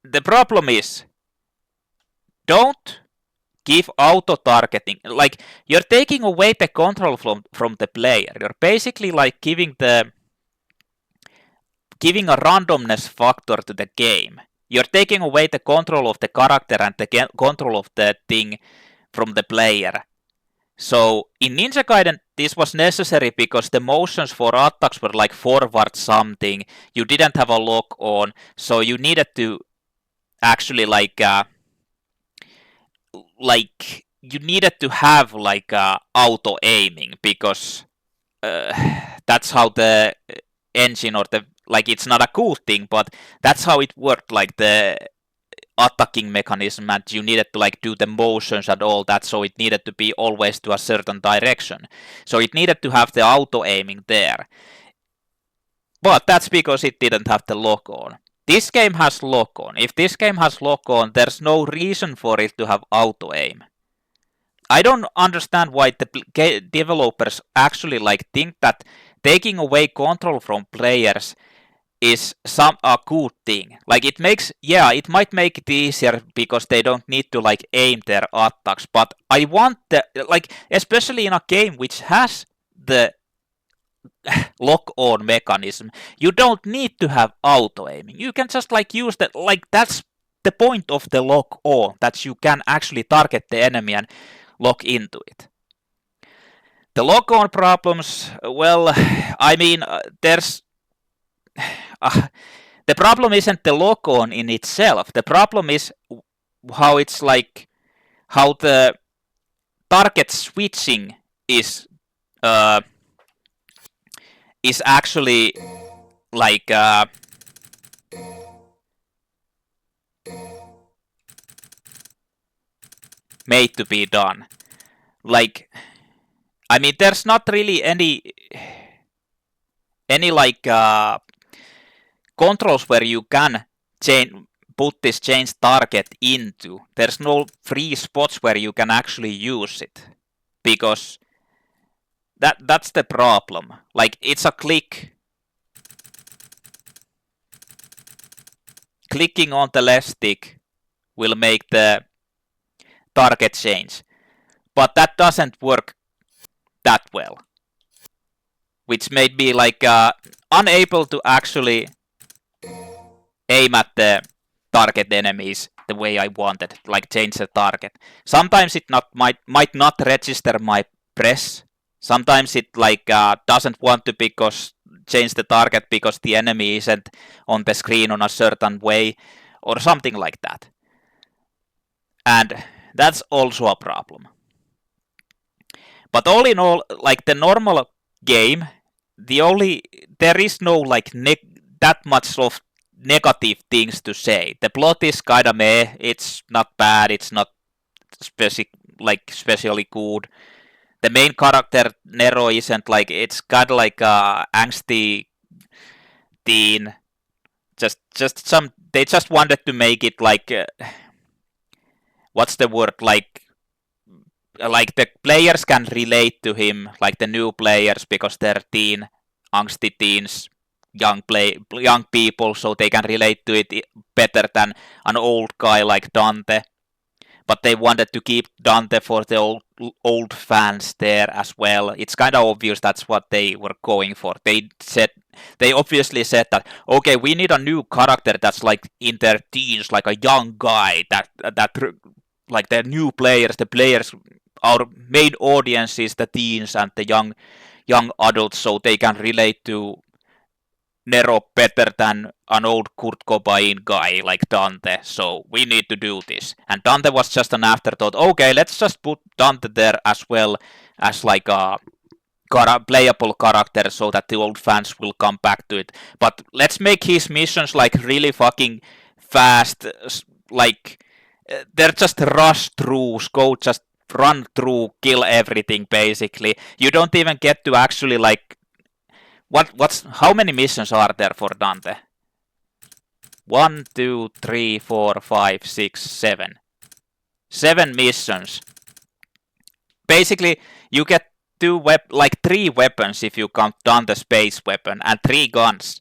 the problem is, don't give auto-targeting. Like, you're taking away the control from the player. You're basically like giving a randomness factor to the game. You're taking away the control of the character and the control of the thing from the player. So in Ninja Gaiden, this was necessary because the motions for attacks were like forward something. You didn't have a lock on, so you needed to actually you needed to have auto aiming, because that's how the engine or the it's not a cool thing, but that's how it worked, like the attacking mechanism, and you needed to do the motions and all that, so it needed to be always to a certain direction. So it needed to have the auto aiming there. But that's because it didn't have the lock on. This game has lock on. If this game has lock on, there's no reason for it to have auto aim. I don't understand why the developers actually think that taking away control from players is a good thing. It might make it easier because they don't need to aim their attacks, but I want especially in a game which has the lock-on mechanism. You don't need to have auto-aiming. You can just like use the, like that's the point of the lock-on, that you can actually target the enemy and lock into it. The lock-on problems, well, I mean, there's... the problem isn't the lock-on in itself. The problem is how it's like, how the target switching is actually like made to be done. Like, I mean, there's not really any like controls where you can put this change target into. There's no free spots where you can actually use it, because that's the problem. Like, it's a click. Clicking on the left stick will make the target change, but that doesn't work that well, which made me like unable to actually aim at the target enemies the way I wanted, like change the target. Sometimes it might not register my press. Sometimes it like doesn't want to change the target because the enemy isn't on the screen on a certain way or something like that. And that's also a problem. But all in all, like the normal game, there is no like that much of negative things to say. The plot is kinda meh, it's not bad, it's not especially good. The main character, Nero, isn't like, it's kinda like a angsty teen. They just wanted to make it like, what's the word, like the players can relate to him, like the new players, because they're angsty teens, young people, so they can relate to it better than an old guy like Dante. But they wanted to keep Dante for the old fans there as well. It's kind of obvious that's what they were going for. They obviously said that, okay, we need a new character that's like in their teens, like a young guy that like the new players, our main audience is the teens and the young adults, so they can relate to Nero better than an old Kurt Cobain guy like Dante, so we need to do this. And Dante was just an afterthought. Okay, let's just put Dante there as well as like a playable character so that the old fans will come back to it. But let's make his missions like really fucking fast, like they're just rush through, just run through, kill everything basically. You don't even get to actually like how many missions are there for Dante? 1, 2, 3, 4, 5, 6, 7. 7 missions. Basically, you get 3 weapons if you count Dante's space weapon, and 3 guns.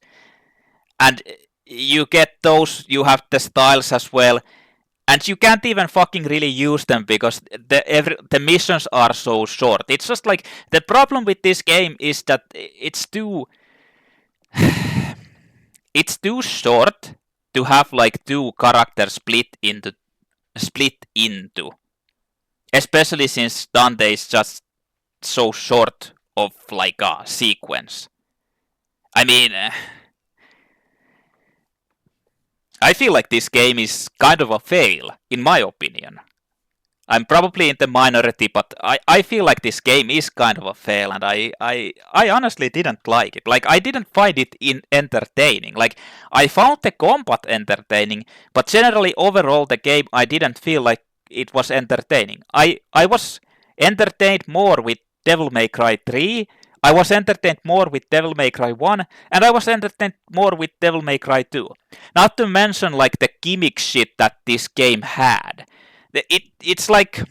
And you get those, you have the styles as well, and you can't even fucking really use them because the missions are so short. It's just like, the problem with this game is that it's too short to have like 2 characters split into, especially since Dante is just so short of like a sequence. I mean, I feel like this game is kind of a fail, in my opinion. I'm probably in the minority, but I feel like this game is kind of a fail, and I honestly didn't like it. Like, I didn't find it entertaining. Like, I found the combat entertaining, but generally overall the game I didn't feel like it was entertaining. I was entertained more with Devil May Cry 3, I was entertained more with Devil May Cry 1, and I was entertained more with Devil May Cry 2. Not to mention like the gimmick shit that this game had. It's like,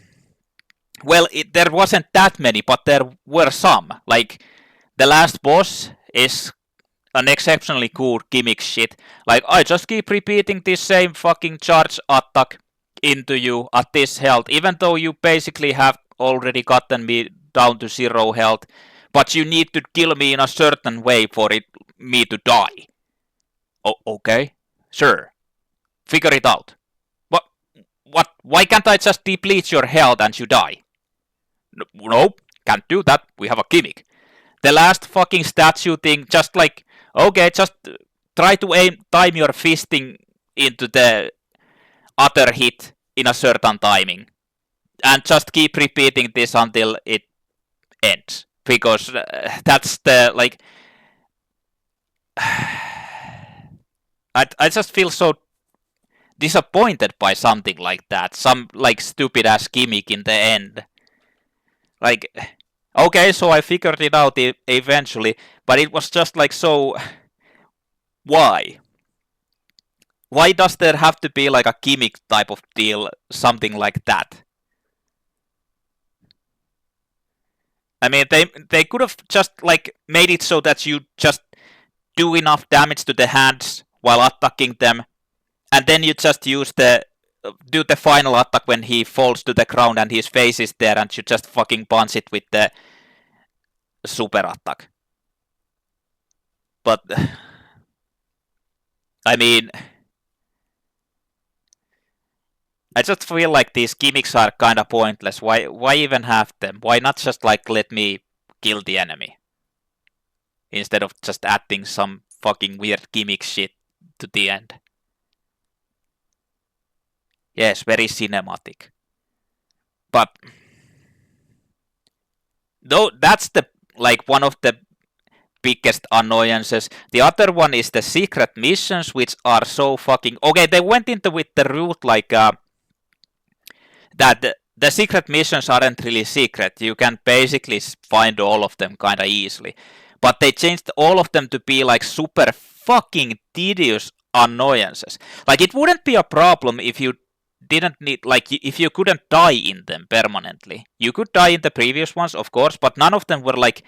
well, there wasn't that many, but there were some. Like, the last boss is an exceptionally cool gimmick shit. Like, I just keep repeating this same fucking charge attack into you at this health, even though you basically have already gotten me down to 0 health but you need to kill me in a certain way for me to die. Okay, sure. Figure it out. What? Why can't I just deplete your health and you die? Nope, can't do that. We have a gimmick. The last fucking statue thing, just like, okay, just try to time your fisting into the other hit in a certain timing. And just keep repeating this until it ends. Because that's the, like... I just feel so disappointed by something like that. Some, like, stupid-ass gimmick in the end. Like, okay, so I figured it out eventually, but it was just like, so... Why? Why does there have to be, like, a gimmick type of deal, something like that? I mean, they could have just, like, made it so that you just do enough damage to the hands while attacking them, and then you just do the final attack when he falls to the ground and his face is there, and you just fucking punch it with the super attack. But, I mean, I just feel like these gimmicks are kinda pointless. Why even have them? Why not just, like, let me kill the enemy? Instead of just adding some fucking weird gimmick shit to the end. Yes, very cinematic. But though that's the, like, one of the biggest annoyances. The other one is the secret missions, which are so fucking... Okay, they went into with the route, like, that the secret missions aren't really secret. You can basically find all of them kinda easily. But they changed all of them to be, like, super fucking tedious annoyances. Like, it wouldn't be a problem if you didn't need, like, if you couldn't die in them permanently. You could die in the previous ones, of course, but none of them were, like,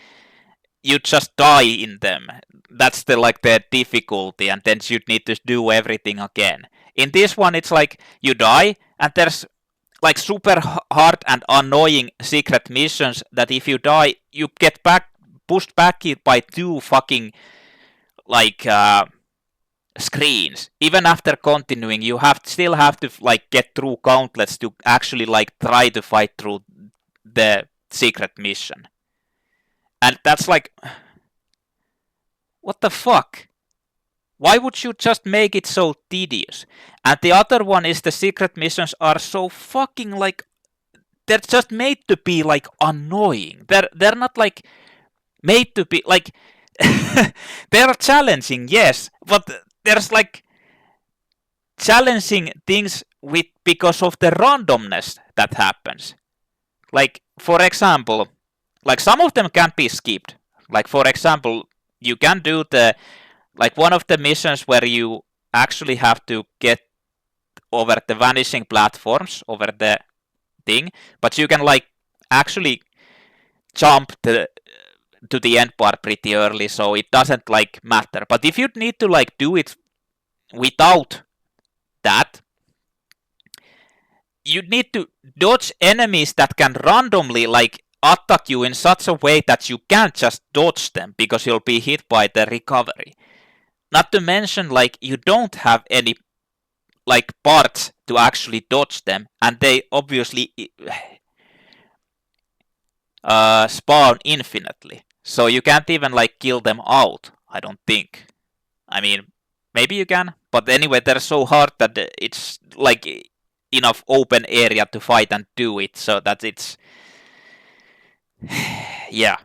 you just die in them. That's the, like, the difficulty, and then you'd need to do everything again. In this one, it's like, you die, and there's, like, super hard and annoying secret missions that if you die, you get pushed back by 2 fucking, like, screens. Even after continuing, you still have to, like, get through countless to actually, like, try to fight through the secret mission. And that's like, what the fuck? Why would you just make it so tedious? And the other one is the secret missions are so fucking, like, they're just made to be, like, annoying. They're not, like, made to be, like, they're challenging, yes, but there's, like, challenging things because of the randomness that happens. Like, for example, like, some of them can't be skipped. Like, for example, you can do like, one of the missions where you actually have to get over the vanishing platforms, over the thing, but you can, like, actually jump to the end part pretty early, so it doesn't, like, matter. But if you need to, like, do it without that, you need to dodge enemies that can randomly, like, attack you in such a way that you can't just dodge them because you'll be hit by the recovery. Not to mention, like, you don't have any, like, parts to actually dodge them, and they obviously spawn infinitely. So you can't even, like, kill them out, I don't think. I mean, maybe you can, but anyway, they're so hard that it's, like, enough open area to fight and do it, so that it's... yeah.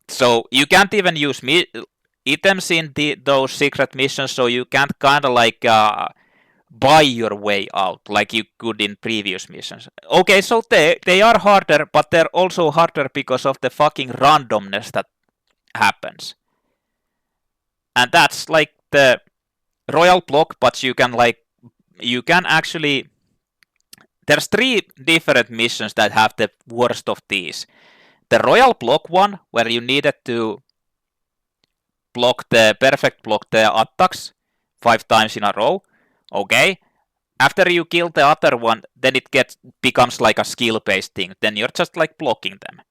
So you can't even use items in those secret missions, so you can't kinda, like, buy your way out like you could in previous missions. Okay, so they are harder, but they're also harder because of the fucking randomness that happens. And that's, like, the royal block, but you can actually... There's 3 different missions that have the worst of these. The royal block one, where you needed to perfect block the attacks 5 times in a row. Okay. After you kill the other one, then it becomes like a skill-based thing. Then you're just, like, blocking them.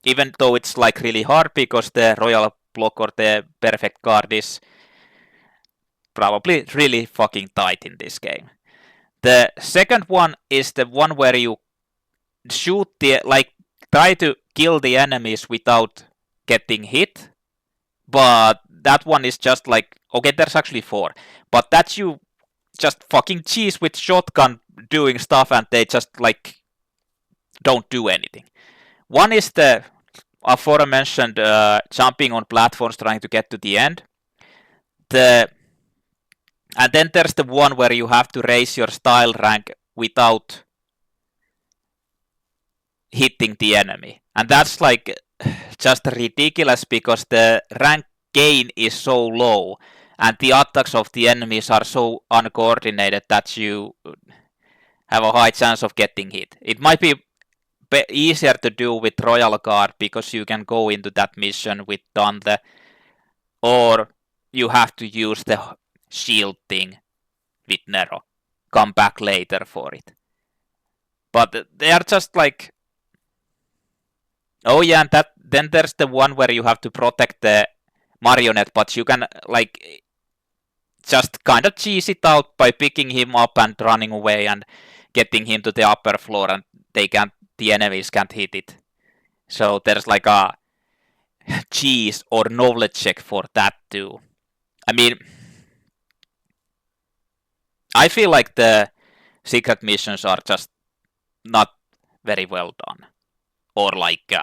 even though it's like really hard because the royal block or the perfect card is probably really fucking tight in this game. The second one is the one where you shoot the, like, try to kill the enemies without getting hit, but that one is just like, okay, there's actually 4, but that's you just fucking cheese with shotgun doing stuff and they just like don't do anything. One is the aforementioned jumping on platforms trying to get to the end. And then there's the one where you have to raise your style rank without hitting the enemy. And that's like just ridiculous because the rank gain is so low and the attacks of the enemies are so uncoordinated that you have a high chance of getting hit. It might be easier to do with Royal Guard because you can go into that mission with Dante, or you have to use the shield thing with Nero. Come back later for it. But they are just like... Oh yeah, and then there's the one where you have to protect the marionette, but you can like just kind of cheese it out by picking him up and running away and getting him to the upper floor, and the enemies can't hit it. So there's like a cheese or knowledge check for that too. I mean, I feel like the secret missions are just not very well done. Or like,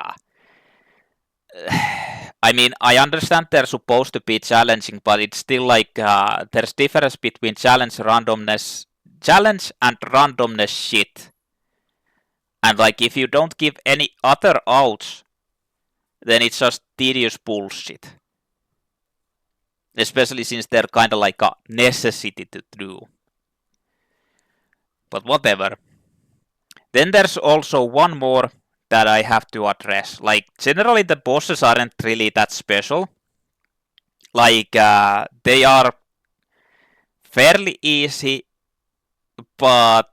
I mean, I understand they're supposed to be challenging, but it's still like, there's difference between challenge and randomness shit. And like, if you don't give any other outs, then it's just tedious bullshit. Especially since they're kind of like a necessity to do. But whatever. Then there's also one more that I have to address. Like, generally the bosses aren't really that special. Like, they are fairly easy, but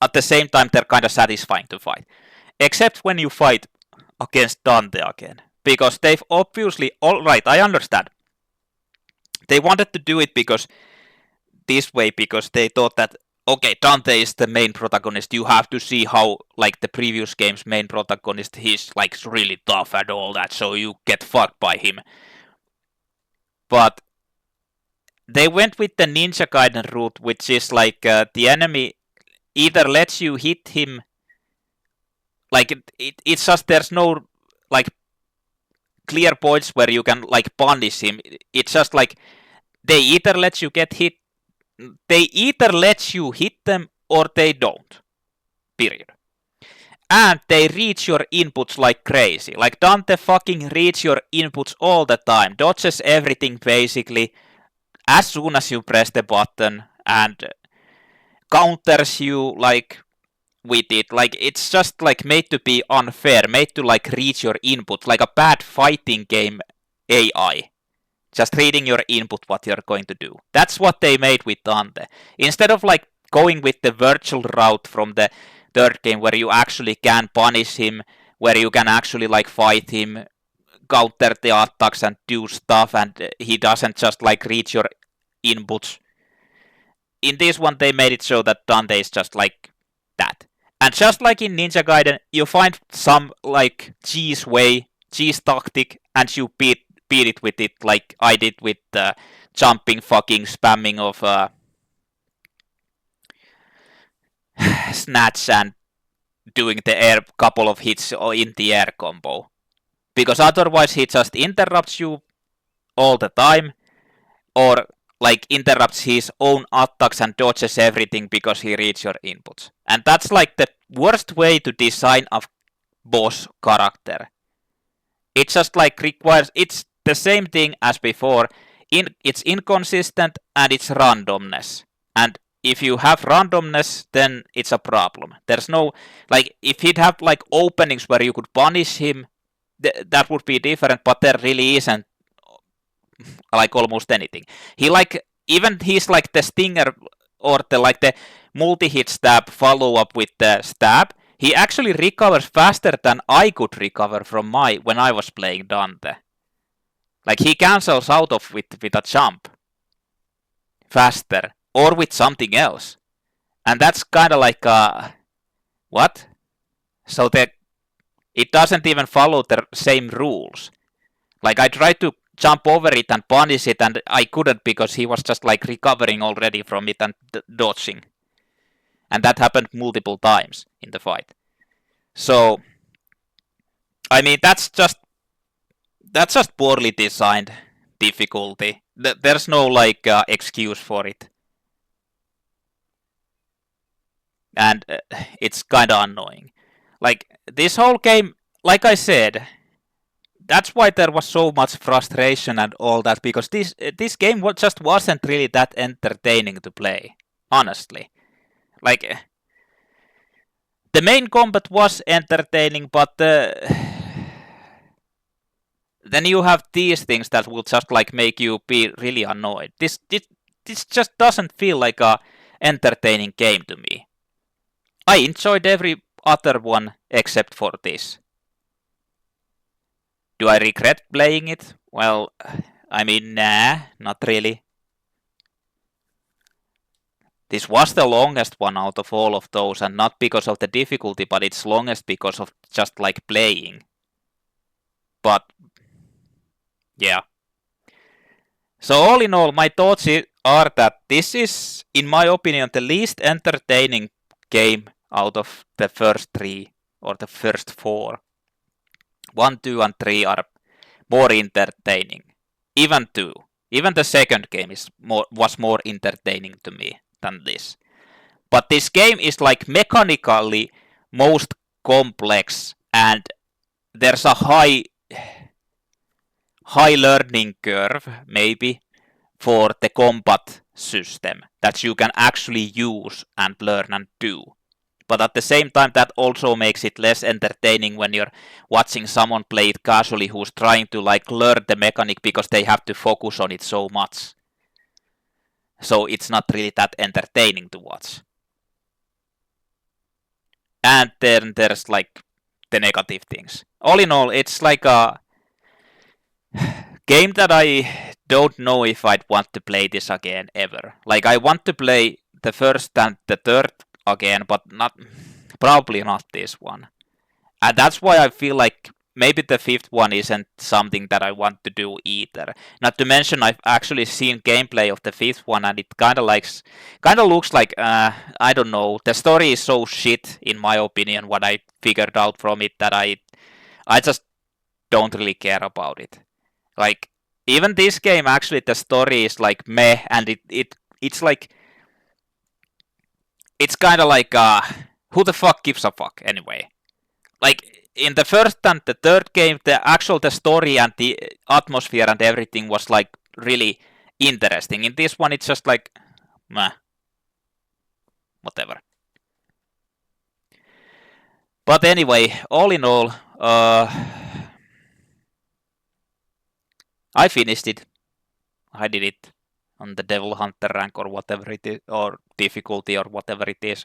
at the same time they're kind of satisfying to fight. Except when you fight against Dante again. Because they've obviously... Alright, I understand. They wanted to do it because they thought that, okay, Dante is the main protagonist. You have to see how, like, the previous game's main protagonist, he's, like, really tough and all that, so you get fucked by him. But they went with the Ninja Gaiden route, which is, like, the enemy either lets you hit him, like, it's just, there's no, like, clear points where you can, like, punish him. It's just, like, they either let you hit them or they don't. Period. And they reach your inputs like crazy. Like Dante fucking reach your inputs all the time. Dodges everything basically as soon as you press the button and counters you like with it. Like it's just like made to be unfair, made to like reach your input, like a bad fighting game AI. Just reading your input, what you're going to do. That's what they made with Dante. Instead of like going with the virtual route from the third game where you actually can punish him, where you can actually like fight him, counter the attacks and do stuff, and he doesn't just like reach your inputs. In this one they made it so that Dante is just like that. And just like in Ninja Gaiden, you find some like cheese tactic, and you beat it with it, like I did with the jumping fucking spamming of snatch and doing the air couple of hits in the air combo. Because otherwise he just interrupts you all the time, or like interrupts his own attacks and dodges everything because he reads your inputs. And that's like the worst way to design a boss character. It just like requires, it's the same thing as before. It's inconsistent and it's randomness. And if you have randomness, then it's a problem. There's no, like, if he'd have like openings where you could punish him, that would be different, but there really isn't like almost anything. He like, even he's like the stinger or the like the multi-hit stab follow up with the stab, he actually recovers faster than I could recover from when I was playing Dante. Like, he cancels out of with a jump faster, or with something else. And that's kind of like, what? So it doesn't even follow the same rules. Like, I tried to jump over it and punish it, and I couldn't because he was just like recovering already from it and dodging. And that happened multiple times in the fight. So, I mean, that's just poorly designed difficulty. There's no like excuse for it. And it's kind of annoying. Like, this whole game, like I said, that's why there was so much frustration and all that, because this game just wasn't really that entertaining to play, honestly. Like, the main combat was entertaining, but then you have these things that will just like make you be really annoyed. This just doesn't feel like a entertaining game to me. I enjoyed every other one except for this. Do I regret playing it? Well, I mean, nah, not really. This was the longest one out of all of those, and not because of the difficulty, but it's longest because of just like playing. But, yeah. So all in all, my thoughts are that this is, in my opinion, the least entertaining game out of the first three, or the first four. 1, 2, and 3 are more entertaining. Even 2. Even the second game was more entertaining to me than this. But this game is like mechanically most complex, and there's a high learning curve, maybe, for the combat system that you can actually use and learn and do. But at the same time, that also makes it less entertaining when you're watching someone play it casually who's trying to like learn the mechanic because they have to focus on it so much. So it's not really that entertaining to watch. And then there's like the negative things. All in all, it's like a game that I don't know if I'd want to play this again ever. Like, I want to play the first and the third again, but probably not this one. And that's why I feel like maybe the fifth one isn't something that I want to do either. Not to mention, I've actually seen gameplay of the fifth one, and it kind of looks like I don't know. The story is so shit, in my opinion, what I figured out from it, that I just don't really care about it. Like, even this game, actually, the story is like meh, and it's like, it's kind of like, who the fuck gives a fuck, anyway? Like, in the first and the third game, the story and the atmosphere and everything was, like, really interesting. In this one, it's just like, meh. Whatever. But anyway, all in all, I finished it. I did it on the Devil Hunter rank or whatever it is, or difficulty or whatever it is.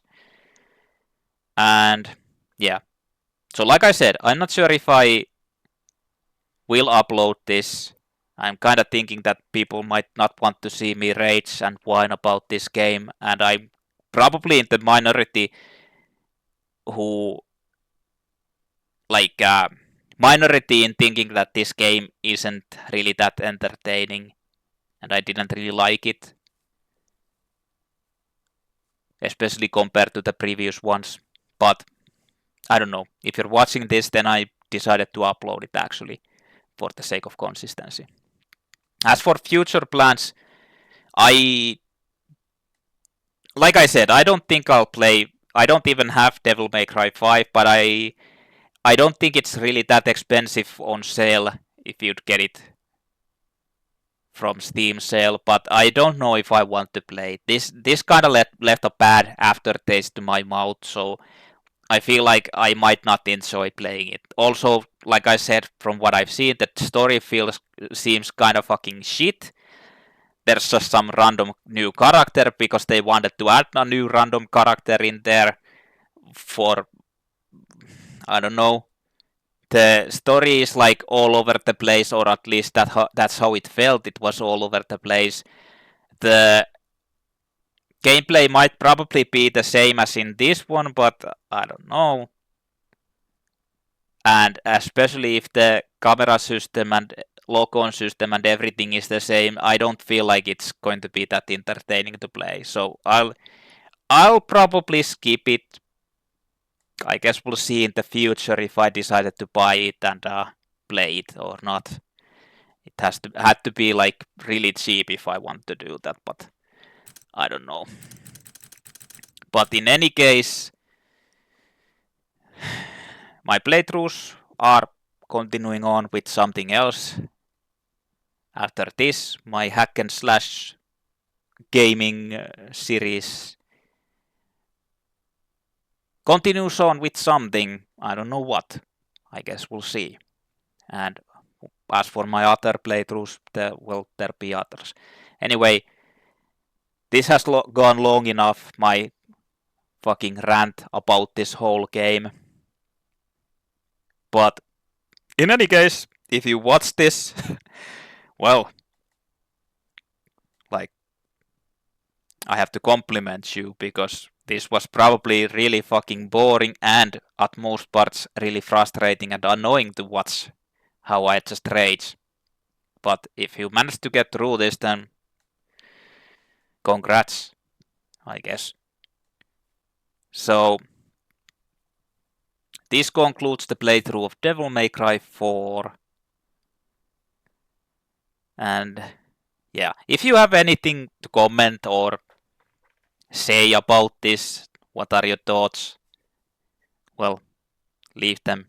And yeah. So like I said, I'm not sure if I will upload this. I'm kind of thinking that people might not want to see me rage and whine about this game, and I'm probably in the minority who minority in thinking that this game isn't really that entertaining, and I didn't really like it, especially compared to the previous ones. But I don't know, if you're watching this, then I decided to upload it actually for the sake of consistency. As for future plans, like I said, I don't think I'll play. I don't even have Devil May Cry 5, but I don't think it's really that expensive on sale if you'd get it from Steam sale, but I don't know if I want to play it. This kind of left a bad aftertaste to my mouth, so I feel like I might not enjoy playing it. Also, like I said, from what I've seen, the story seems kind of fucking shit. There's just some random new character because they wanted to add a new random character in there for I don't know. The story is like all over the place, or at least that's how it felt. It was all over the place. The gameplay might probably be the same as in this one, but I don't know. And especially if the camera system and lock-on system and everything is the same, I don't feel like it's going to be that entertaining to play. So I'll probably skip it. I guess we'll see in the future if I decided to buy it and play it or not. It had to be like really cheap if I want to do that, but I don't know. But in any case, my playthroughs are continuing on with something else. After this, my hack and slash gaming series continues on with something. I don't know what. I guess we'll see. And as for my other playthroughs, there'll be others. Anyway, this has gone long enough, my fucking rant about this whole game. But in any case, if you watch this, well, like, I have to compliment you, because this was probably really fucking boring and at most parts really frustrating and annoying to watch how I just rage. But if you managed to get through this, then congrats, I guess. So this concludes the playthrough of Devil May Cry 4. And yeah, if you have anything to comment or say about this, what are your thoughts? Well, leave them.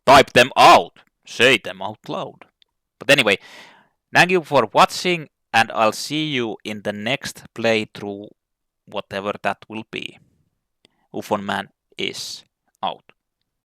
Type them out. Say them out loud. But anyway, thank you for watching, and I'll see you in the next playthrough, whatever that will be. UFONman is out.